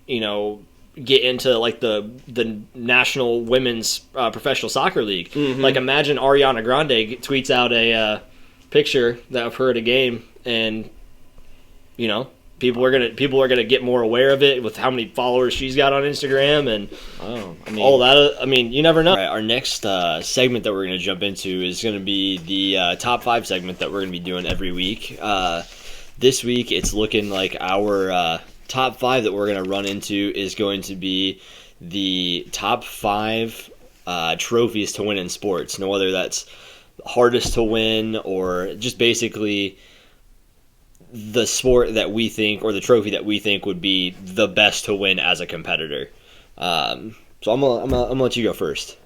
get into like the National Women's Professional Soccer League. Like, imagine Ariana Grande tweets out a picture of her at a game, and people are gonna get more aware of it with how many followers she's got on Instagram and all that. I mean, you never know. All right, our next segment that we're gonna jump into is gonna be the top 5 segment that we're gonna be doing every week. This week, it's looking like our top 5 that we're gonna run into is going to be the top 5 trophies to win in sports. Now, whether that's hardest to win or just basically the sport that we think, or the trophy that we think would be the best to win as a competitor. So I'm gonna let you go first.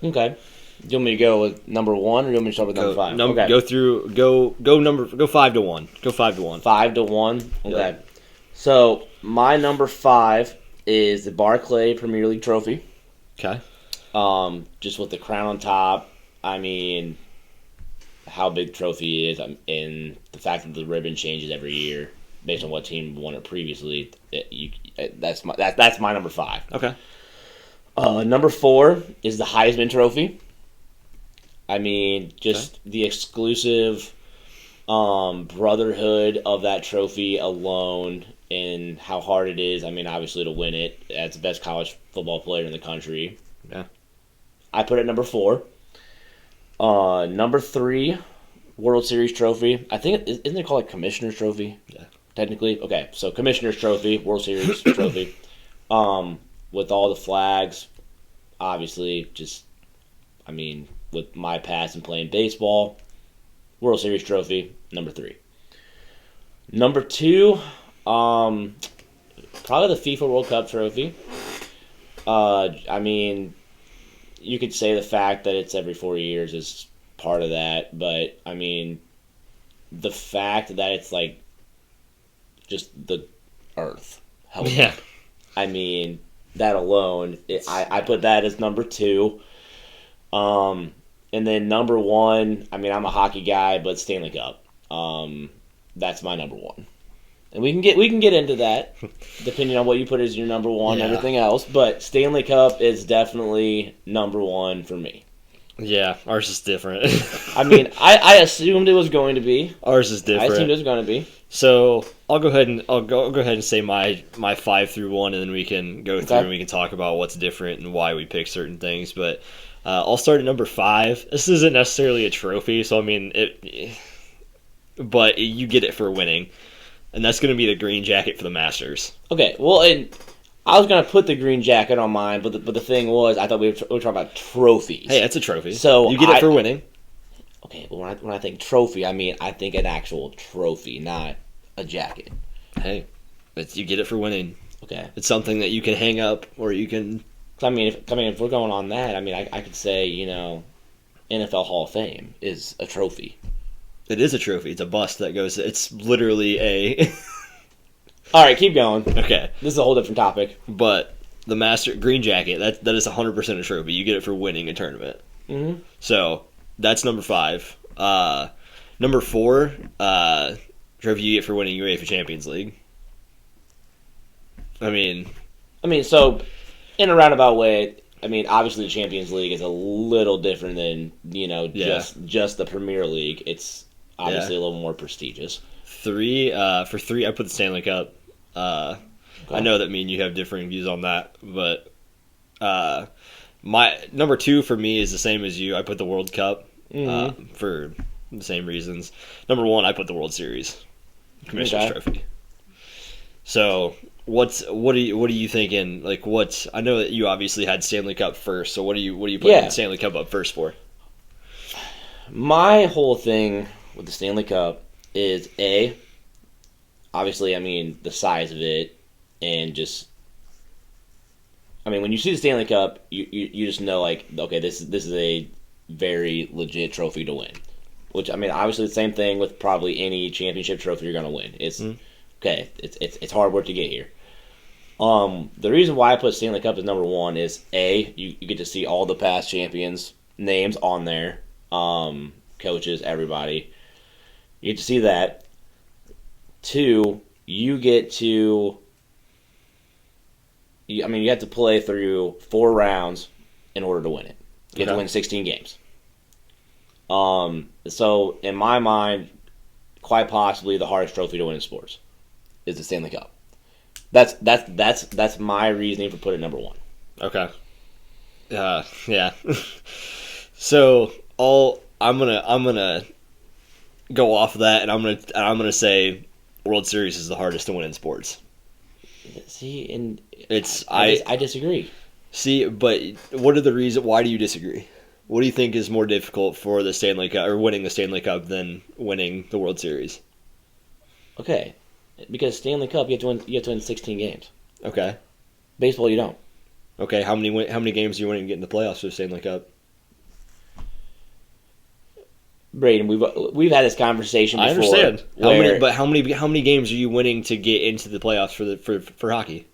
Okay. Do you want me to go with number 1, or do you want me to start with number 5? Okay. Go 5 to 1. Go 5 to 1. 5 to 1. Okay. Yeah. So my number 5 is the Barclay Premier League trophy. Okay. Just with the crown on top. I mean, how big the trophy is, and the fact that the ribbon changes every year based on what team won it previously. That's my number 5. Okay. Number 4 is the Heisman Trophy. I mean, just the exclusive brotherhood of that trophy alone, and how hard it is. I mean, obviously to win it as the best college football player in the country. Yeah. I put it at number 4. Number 3, World Series trophy. I think isn't it called like Commissioner's Trophy? Yeah. Technically, okay. So Commissioner's Trophy, World Series trophy, with all the flags. Obviously, with my past in playing baseball, World Series trophy, number 3. Number 2, probably the FIFA World Cup trophy. You could say the fact that it's every 4 years is part of that, but I mean, the fact that it's like just the earth. Yeah. I mean, that alone, I put that as number 2. And then number 1, I mean, I'm a hockey guy, but Stanley Cup. That's my number 1. And we can get into that, depending on what you put as your number one and everything else. But Stanley Cup is definitely number one for me. Yeah, ours is different. I mean, I assumed it was going to be. Ours is different. I assumed it was going to be. So I'll go ahead and say my 5 through 1, and then we can go through and we can talk about what's different and why we pick certain things. But I'll start at number 5. This isn't necessarily a trophy, so I mean but you get it for winning. And that's going to be the green jacket for the Masters. Okay, well, and I was going to put the green jacket on mine, but the thing was, I thought we were talking about trophies. Hey, that's a trophy. So you get it for winning. Okay, well, when I think trophy, I mean I think an actual trophy, not a jacket. Hey, you get it for winning. Okay, it's something that you can hang up, or you can. I mean, if we're going on that, I mean, I could say NFL Hall of Fame is a trophy. It is a trophy. It's a bust that goes. It's literally a. All right, keep going. Okay, this is a whole different topic. But the Master green jacket that is 100% a trophy. You get it for winning a tournament. Mm-hmm. So that's number 5. Number 4, trophy you get for winning UEFA Champions League. I mean, so in a roundabout way. I mean, obviously the Champions League is a little different than just the Premier League. It's obviously a little more prestigious. 3 for 3, I put the Stanley Cup. Okay. I know that me and you have differing views on that, but my number 2 for me is the same as you. I put the World Cup for the same reasons. Number 1, I put the World Series, Commissioner's Trophy. So. What are you thinking? Like I know that you obviously had Stanley Cup first, so what are you putting Stanley Cup up first for? My whole thing with the Stanley Cup is obviously, I mean, the size of it, and just, I mean, when you see the Stanley Cup, you just know, like, okay, this is a very legit trophy to win. Which, I mean, obviously the same thing with probably any championship trophy you're going to win. It's okay. It's hard work to get here. The reason why I put Stanley Cup as number 1 is you get to see all the past champions' names on there, coaches, everybody. You get to see that. 2, you get to. You have to play through 4 rounds in order to win it. You have to win 16 games. So in my mind, quite possibly the hardest trophy to win in sports is the Stanley Cup. That's my reasoning for putting it number 1. Okay. Yeah. So I'm gonna go off of that, and I'm gonna say World Series is the hardest to win in sports. See, and I disagree. See, but what are the reasons? Why do you disagree? What do you think is more difficult for the Stanley Cup or winning the Stanley Cup than winning the World Series? Okay, because Stanley Cup you have to win 16 games. Okay. Baseball you don't. Okay, how many games do you win and get in the playoffs for the Stanley Cup? Braden, we've had this conversation before. I understand. How many games are you winning to get into the playoffs for hockey?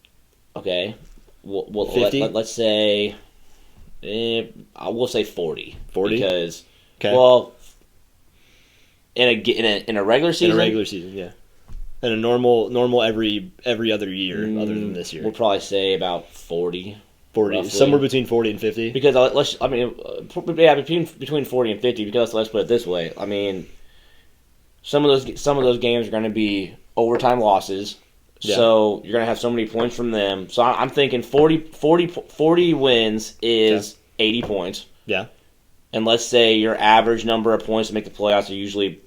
Okay, well 50? Let's say, we'll say 40. 40 because in a regular season. In a regular season, yeah. And a normal every other year other than this year. We'll probably say about 40. 40, roughly. Somewhere between 40 and 50. Because between 40 and 50. Because let's put it this way. I mean, some of those games are going to be overtime losses. Yeah. So you're going to have so many points from them. So I'm thinking 40 wins is 80 points. Yeah. And let's say your average number of points to make the playoffs are usually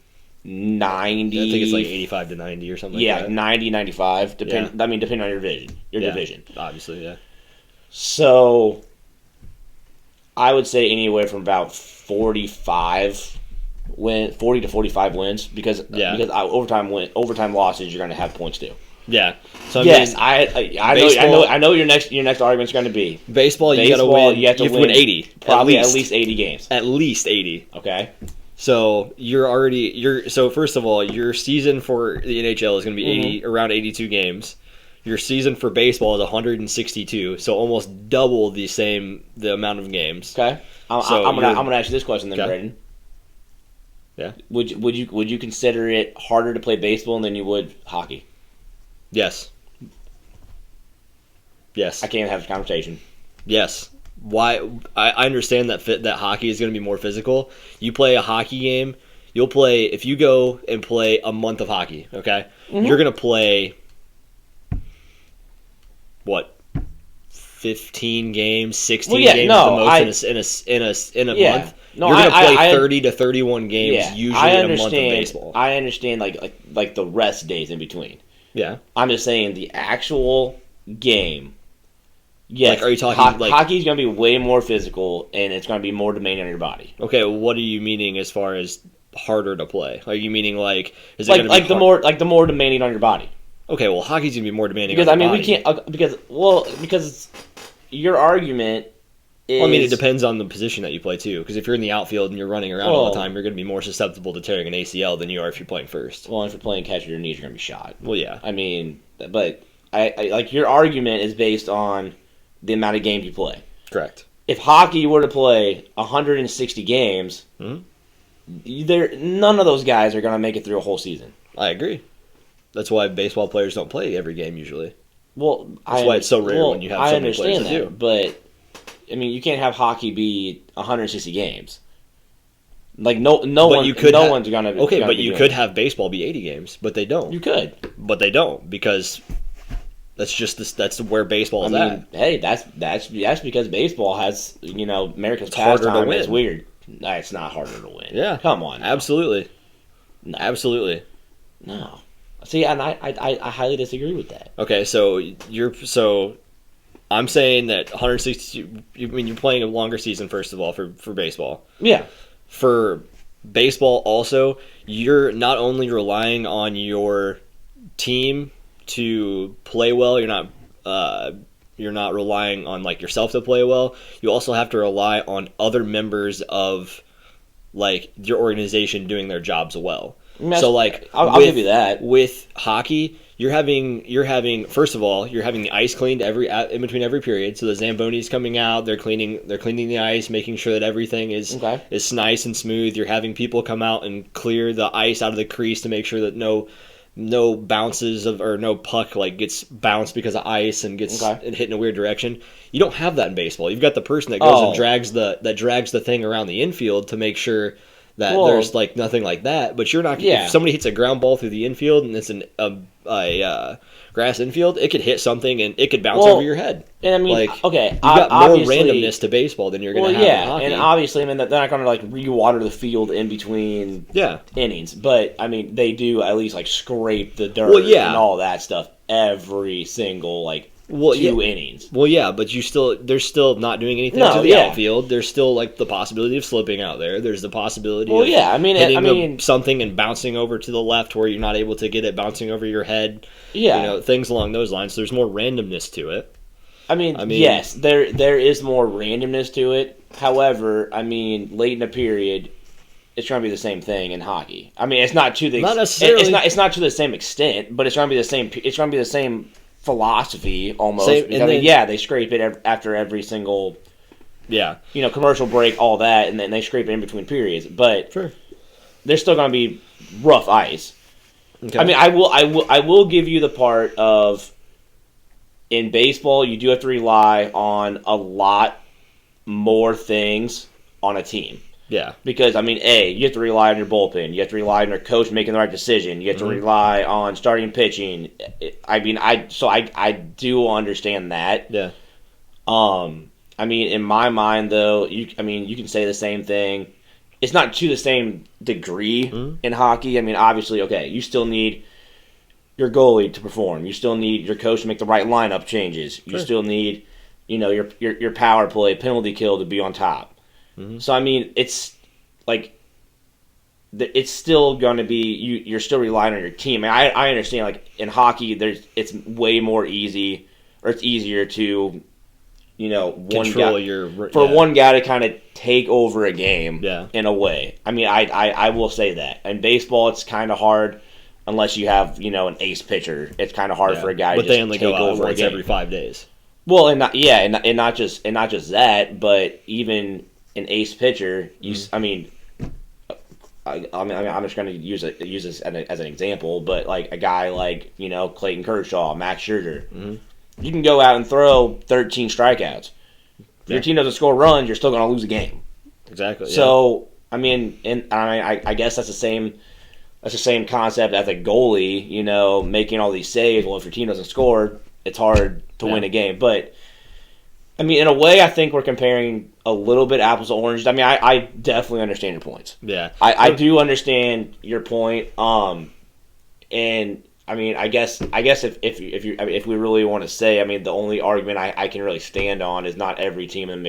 90. I think it's like 85 to 90 or something like that. 90, 95. Depending on your division. Obviously, yeah. So I would say anywhere from about 40 to 45 wins because overtime losses you're going to have points too. Yeah. So I know your next argument's going to be baseball. You got to win. You have to win 80. Probably at least 80 games. At least 80. Okay. So so first of all, your season for the NHL is going to be around 82 games. Your season for baseball is 162, so almost double the amount of games. Okay. I'm gonna ask you this question then, okay. Braden. Yeah. Would you consider it harder to play baseball than you would hockey? Yes. Yes. I can't have this conversation. Yes. Why? I understand that hockey is going to be more physical. You play a hockey game, you'll play, if you go and play a month of hockey, okay? Mm-hmm. You're going to play, what, 15 games, 16 games the most in a month? No, you're going to play 30 to 31 games usually in a month of baseball. I understand like the rest days in between. Yeah. I'm just saying the actual game. Yes, are you talking hockey's going to be way more physical and it's going to be more demanding on your body. Okay, well, what are you meaning as far as harder to play? Are you meaning is it like going to be the more demanding on your body? Okay, well, hockey's going to be more demanding because on your body. We can't because your argument is. Well, I mean, it depends on the position that you play too. Because if you're in the outfield and you're running around all the time, you're going to be more susceptible to tearing an ACL than you are if you're playing first. Well, if you're playing catch with your knees, you're going to be shot. Well, yeah. I mean, but I like your argument is based on the amount of games you play. Correct. If hockey were to play 160 games, none of those guys are going to make it through a whole season. I agree. That's why baseball players don't play every game usually. Well, that's why it's so rare when you have so many players to do. But I mean, you can't have hockey be 160 games. Like no one's gonna. Okay, but you could have baseball be 80 games, but they don't. You could, but they don't because that's just this. That's where baseball is at. Hey, that's because baseball has America's harder pastime. to win. It's weird. Nah, it's not harder to win. Yeah, come on. Now. Absolutely. No. Absolutely. No. See, and I highly disagree with that. Okay, so I'm saying that 160. I mean, you're playing a longer season first of all for baseball. Yeah. For baseball, also, you're not only relying on your team to play well. You're not relying on yourself to play well. You also have to rely on other members of your organization doing their jobs well. So I'll give you that. With hockey, you're having first of all, you're having the ice cleaned in between every period. So the Zamboni's coming out, they're cleaning the ice, making sure that everything is nice and smooth. You're having people come out and clear the ice out of the crease to make sure that no bounces or no puck gets bounced because of ice and gets hit in a weird direction. You don't have that in baseball. You've got the person that goes and drags the thing around the infield to make sure that there's nothing like that. But you're not. Yeah. If somebody hits a ground ball through the infield and it's a grass infield, it could hit something and it could bounce over your head. And I mean, you've got more randomness to baseball than you're going to have in hockey. And obviously, I mean, they're not going to re-water the field in between innings. But I mean, they do at least scrape the dirt and all that stuff every single 2 innings. Well, yeah, but they're still not doing anything to the outfield. There's still the possibility of slipping out there. There's the possibility of hitting something and bouncing over to the left where you're not able to get it, bouncing over your head. Yeah, things along those lines. So there's more randomness to it. I mean, yes, there is more randomness to it. However, I mean, late in a period, it's going to be the same thing in hockey. I mean, it's not to the not necessarily. It's not to the same extent, but it's going to be the same. It's going to be the same philosophy almost. They scrape it after every single commercial break, all that, and then they scrape it in between periods. But there's still going to be rough ice. Okay. I mean, I will give you the part of in baseball you do have to rely on a lot more things on a team. Yeah. Because, I mean, you have to rely on your bullpen. You have to rely on your coach making the right decision. You have to rely on starting pitching. I mean, I do understand that. Yeah. I mean, in my mind, though, you can say the same thing. It's not to the same degree in hockey. I mean, obviously, you still need your goalie to perform. You still need your coach to make the right lineup changes. You still need, your power play, penalty kill to be on top. Mm-hmm. So I mean, it's it's still going to be you're still relying on your team. I understand in hockey, it's way more easy, or it's easier to one guy to kind of take over a game in a way. I mean, I will say that. In baseball, it's kind of hard unless you have an ace pitcher. It's kind of hard for a guy to just take over a game every 5 days. Well, and not just that, but even an ace pitcher, I mean, I'm just going to use this as an example, but like a guy like Clayton Kershaw, Max Scherzer, you can go out and throw 13 strikeouts. If your team doesn't score runs, you're still going to lose a game. Exactly. So I guess that's the same. That's the same concept as a goalie, making all these saves. Well, if your team doesn't score, it's hard to win a game. But, in a way, I think we're comparing a little bit apples to oranges. I definitely understand your points. Yeah. I do understand your point. And, I guess if we really want to say, the only argument I can really stand on is not every team in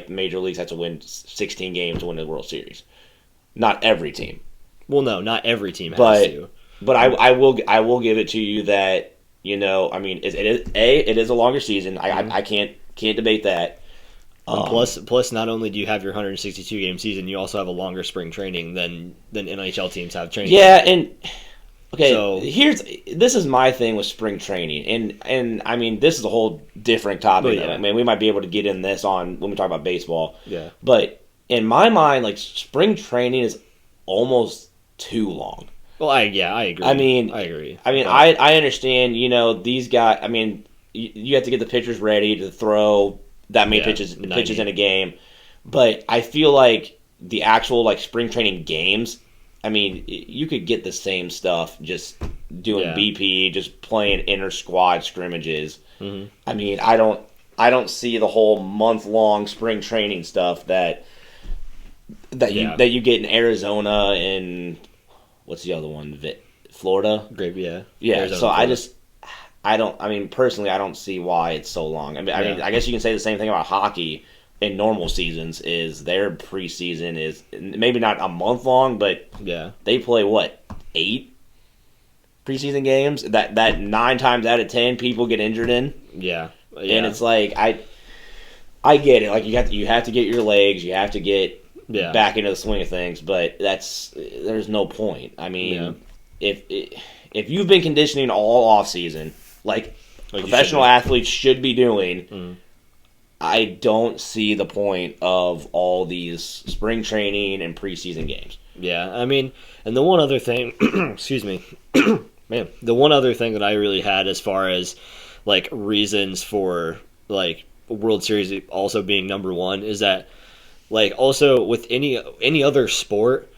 major leagues has to win 16 games to win the World Series. Not every team. Well, no, not every team has to. But I will give it to you that it is a longer season. I can't debate that. Plus, not only do you have your 162 game season, you also have a longer spring training than NHL teams have training. Yeah, and okay, so this is my thing with spring training, and this is a whole different topic. Yeah. We might be able to get in this on when we talk about baseball. Yeah, but in my mind, spring training is almost too long. Well, I agree. I agree. I understand. These guys. You have to get the pitchers ready to throw that many pitches in a game. But I feel like the actual spring training games. You could get the same stuff just doing BP, just playing inter squad scrimmages. Mm-hmm. I don't see the whole month long spring training stuff that you get in Arizona and what's the other one? Florida? Great, yeah. Yeah, Arizona, so Florida. Personally, I don't see why it's so long. I guess you can say the same thing about hockey in normal seasons is their preseason is maybe not a month long, but they play, 8 preseason games that 9 times out of 10 people get injured in? Yeah. And it's I get it. You have to get your legs, you have to get back into the swing of things, but there's no point. If you've been conditioning all off season, like professional athletes should be doing, I don't see the point of all these spring training and preseason games. Yeah, and the one other thing, excuse me, man, the one other thing that I really had as far as reasons for World Series also being number one is that. Also with any other sport,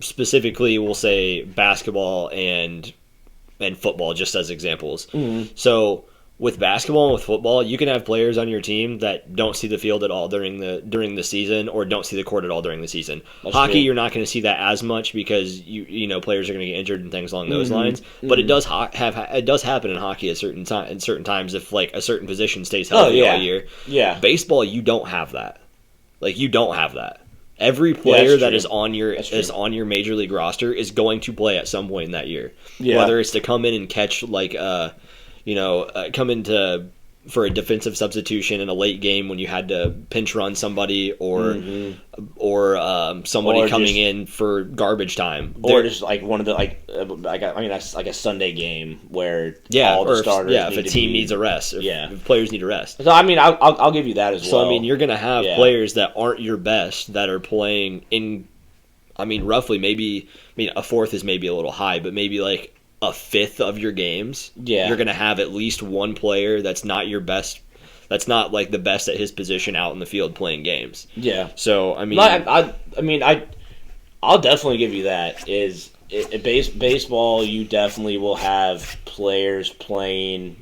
specifically we'll say basketball and football just as examples. Mm-hmm. So with basketball and with football, you can have players on your team that don't see the field at all during the season or don't see the court at all during the season. That's Hockey, true. You're not going to see that as much because players are going to get injured and things along those lines. Mm-hmm. But it does happen in hockey at certain times if a certain position stays healthy all year. Yeah. Baseball, you don't have that. You don't have that. Every player that is on your major league roster is going to play at some point in that year. Yeah. Whether it's to come in and catch come into for a defensive substitution in a late game when you had to pinch run somebody or somebody coming in for garbage time. Or just one of the that's a Sunday game where all the starters if a team needs a rest. If players need a rest. So I'll give you that as well. So you're going to have players that aren't your best that are playing in roughly maybe a fourth is maybe a little high, but maybe a fifth of your games. Yeah. You're going to have at least one player that's not your best. That's not the best at his position out in the field playing games. Yeah. So I'll definitely give you that. Baseball, you definitely will have players playing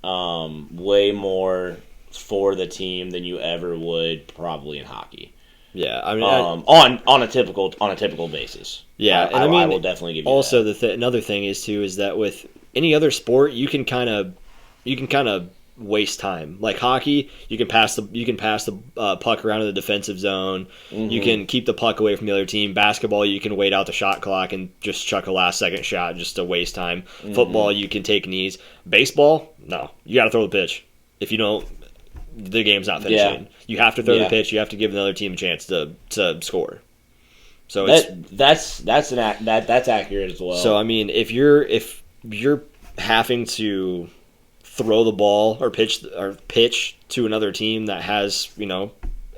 way more for the team than you ever would probably in hockey. Yeah, on a typical basis. Yeah, I will definitely give you also that. Another thing is that with any other sport, you can kind of waste time. Like hockey, you can pass the puck around in the defensive zone. Mm-hmm. You can keep the puck away from the other team. Basketball, you can wait out the shot clock and just chuck a last second shot just to waste time. Mm-hmm. Football, you can take knees. Baseball, no, you got to throw the pitch. If you don't, the game's not finishing. Yeah. You have to throw the pitch. You have to give another team a chance to score. So that's accurate as well. So if you're having to throw the ball or pitch to another team that has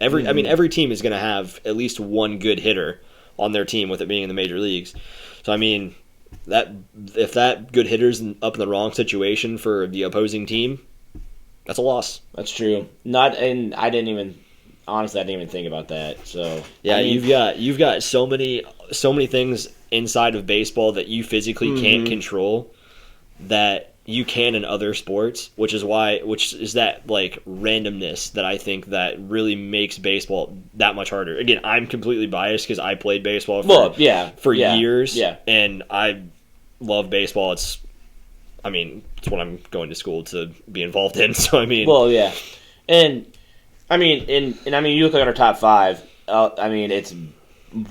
every team is going to have at least one good hitter on their team with it being in the major leagues. So I mean, that if that good hitter's up in the wrong situation for the opposing team, that's a loss. That's true. And I didn't even think about that. So yeah, I mean, you've got so many things inside of baseball that you physically can't control that you can in other sports, which is that like randomness that I think that really makes baseball that much harder. Again, I'm completely biased because I played baseball for years, and I love baseball. It's what I'm going to school to be involved in. So I mean, and I mean, you look at our top 5. It's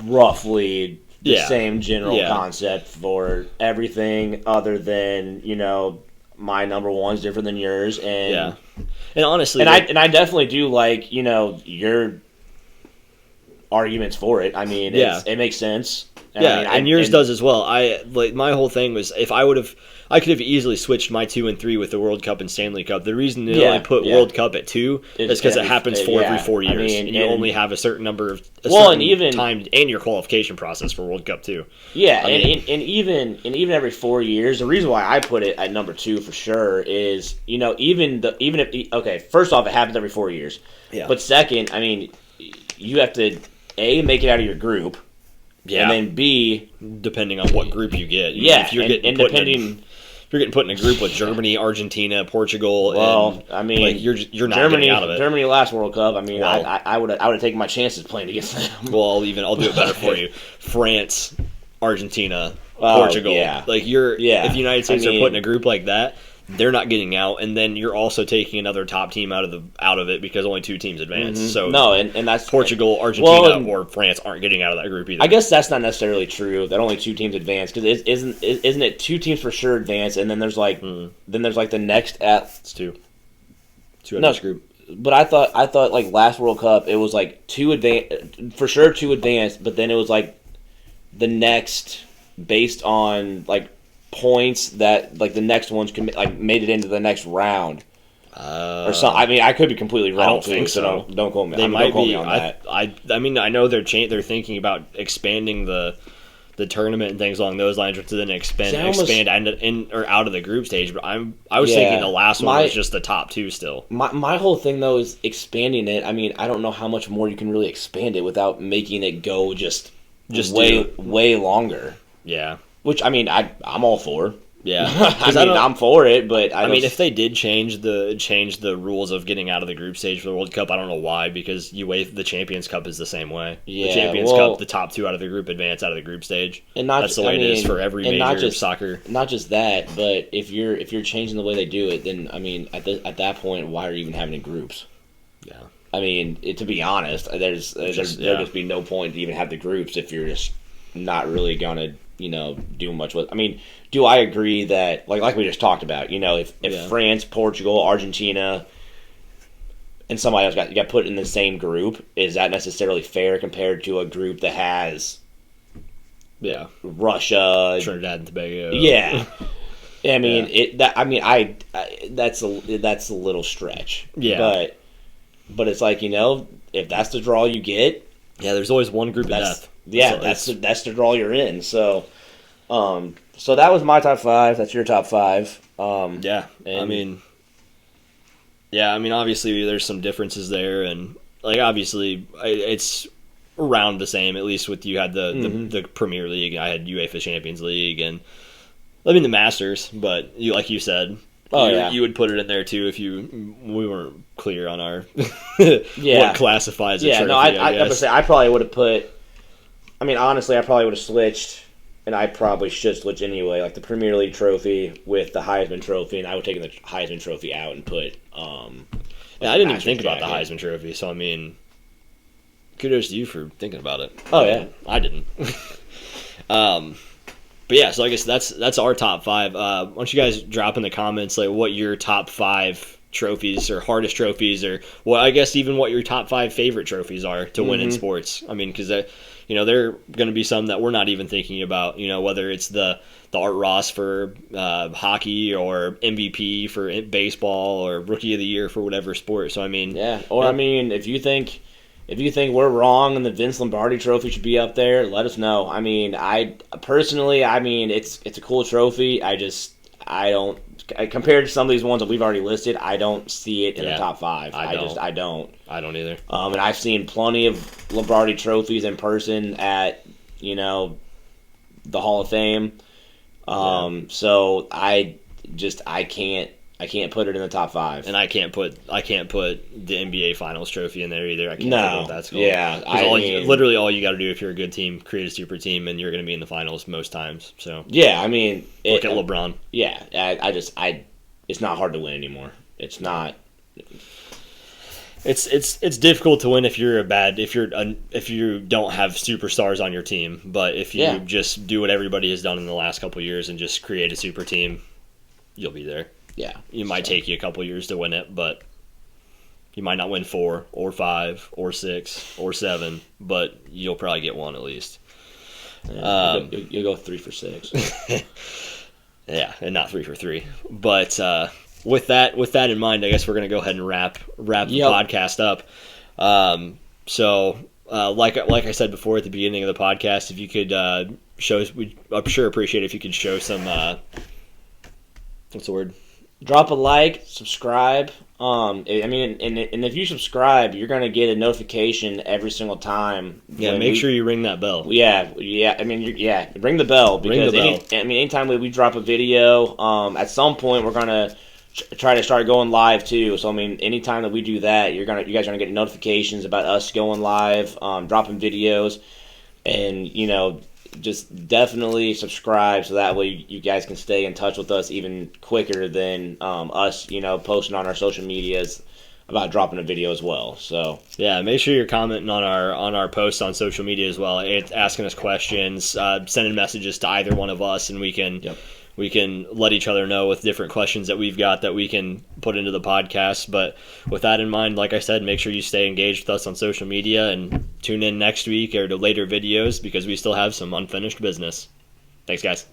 roughly the same general concept for everything other than, my number one's different than yours. And honestly, I definitely do like, your arguments for it. I mean, it makes sense. And yours does as well. My whole thing was I could have easily switched my 2 and 3 with the World Cup and Stanley Cup. The reason they only put World Cup at 2 is because it happens every 4 years. And you only have a certain number of time and your qualification process for World Cup too. Yeah, even every 4 years. The reason why I put it at number 2 for sure is first off, it happens every 4 years. Yeah. But second, you have to make it out of your group. Yeah. And then B, depending on what group you get. Yeah. If you're getting put in a group with Germany, Argentina, Portugal, you're not getting out of it. Germany last World Cup. I would have taken my chances playing against them. Well, I'll do it better for you. France, Argentina, Portugal. Yeah. If the United States are put in a group like that, they're not getting out, and then you're also taking another top team out of it because only 2 teams advance. Mm-hmm. So no, and that's Portugal, Argentina, or France aren't getting out of that group either. I guess that's not necessarily true that only 2 teams advance because isn't it 2 teams for sure advance, and then there's the next at it's 2 out of this group. But I thought like last World Cup it was like 2 advance for sure 2 advance, but then it was like the next based on like points that like the next ones made it into the next round or something. I could be completely wrong. I don't think so. Don't quote me. They might quote be me on that. I know they're thinking about expanding the tournament and things along those lines to then expand in or out of the group stage. But I was thinking the last one was just the top 2 still. My whole thing though is expanding it. I don't know how much more you can really expand it without making it go just way longer. Yeah. Which I'm all for. Yeah, I'm for it, but if they did change the rules of getting out of the group stage for the World Cup, I don't know why. Because the Champions Cup is the same way. Yeah, the Champions Cup, the top 2 out of the group advance out of the group stage, and that's the way it is for every major soccer. Not just that, but if you're changing the way they do it, then at that point, why are you even having groups? Yeah, to be honest, there'd just be no point to even have the groups if you're just not really gonna do much with. Do I agree that like we just talked about, if France, Portugal, Argentina, and somebody else got put in the same group, is that necessarily fair compared to a group that has Russia, Trinidad and Tobago? Yeah. That's a little stretch. Yeah. But it's like, if that's the draw you get, there's always one group of death. Yeah, that's the draw you're in. So, so that was my top 5. That's your top 5. Obviously there's some differences there, and obviously it's around the same. At least with you had the Premier League, I had UEFA Champions League, and the Masters. But you said. You would put it in there too if we weren't clear on our what classifies a trophy. I probably would have put. Honestly, I probably would have switched, and I probably should switch anyway. Like the Premier League trophy with the Heisman Trophy, and I would take the Heisman Trophy out and put. I didn't even think about the Heisman Trophy, so kudos to you for thinking about it. Oh yeah, I didn't. But yeah, so I guess that's our top 5. Why don't you guys drop in the comments what your top 5 trophies or hardest trophies, or I guess even what your top 5 favorite trophies are to win in sports. Because there are going to be some that we're not even thinking about. Whether it's the Art Ross for hockey, or MVP for baseball, or Rookie of the Year for whatever sport. So if you think if you think we're wrong and the Vince Lombardi Trophy should be up there, let us know. I mean, it's a cool trophy. I don't. Compared to some of these ones that we've already listed, I don't see it in the top 5. I don't. I don't either. And I've seen plenty of Lombardi trophies in person at, the Hall of Fame. So I can't put it in the top 5. And I can't put the NBA Finals trophy in there either. I can't No. what that's called. Yeah. Literally all you got to do if you're a good team, create a super team, and you're going to be in the finals most times. So yeah, I mean, look at LeBron. Yeah, it's not hard to win anymore. It's not. It's difficult to win if you don't have superstars on your team. But if you just do what everybody has done in the last couple of years and just create a super team, you'll be there. Yeah, it might take you a couple years to win it, but you might not win 4 or 5 or 6 or 7, but you'll probably get one at least. You'll go 3 for 6. Yeah, and not 3 for 3. But with that in mind, I guess we're gonna go ahead and wrap the podcast up. So like I said before at the beginning of the podcast, if you could I'm sure appreciate it if you could show some what's the word? Drop a like, subscribe. And if you subscribe, you're gonna get a notification every single time. Yeah, make sure you ring that bell. Yeah. Ring the bell because anytime we drop a video, at some point we're gonna try to start going live too. So anytime that we do that, you guys are gonna get notifications about us going live, dropping videos, and just definitely subscribe so that way you guys can stay in touch with us even quicker than us, posting on our social medias about dropping a video as well. So yeah, make sure you're commenting on our posts on social media as well, asking us questions, sending messages to either one of us, and we can let each other know with different questions that we've got that we can put into the podcast. But with that in mind, like I said, make sure you stay engaged with us on social media and tune in next week or to later videos because we still have some unfinished business. Thanks, guys.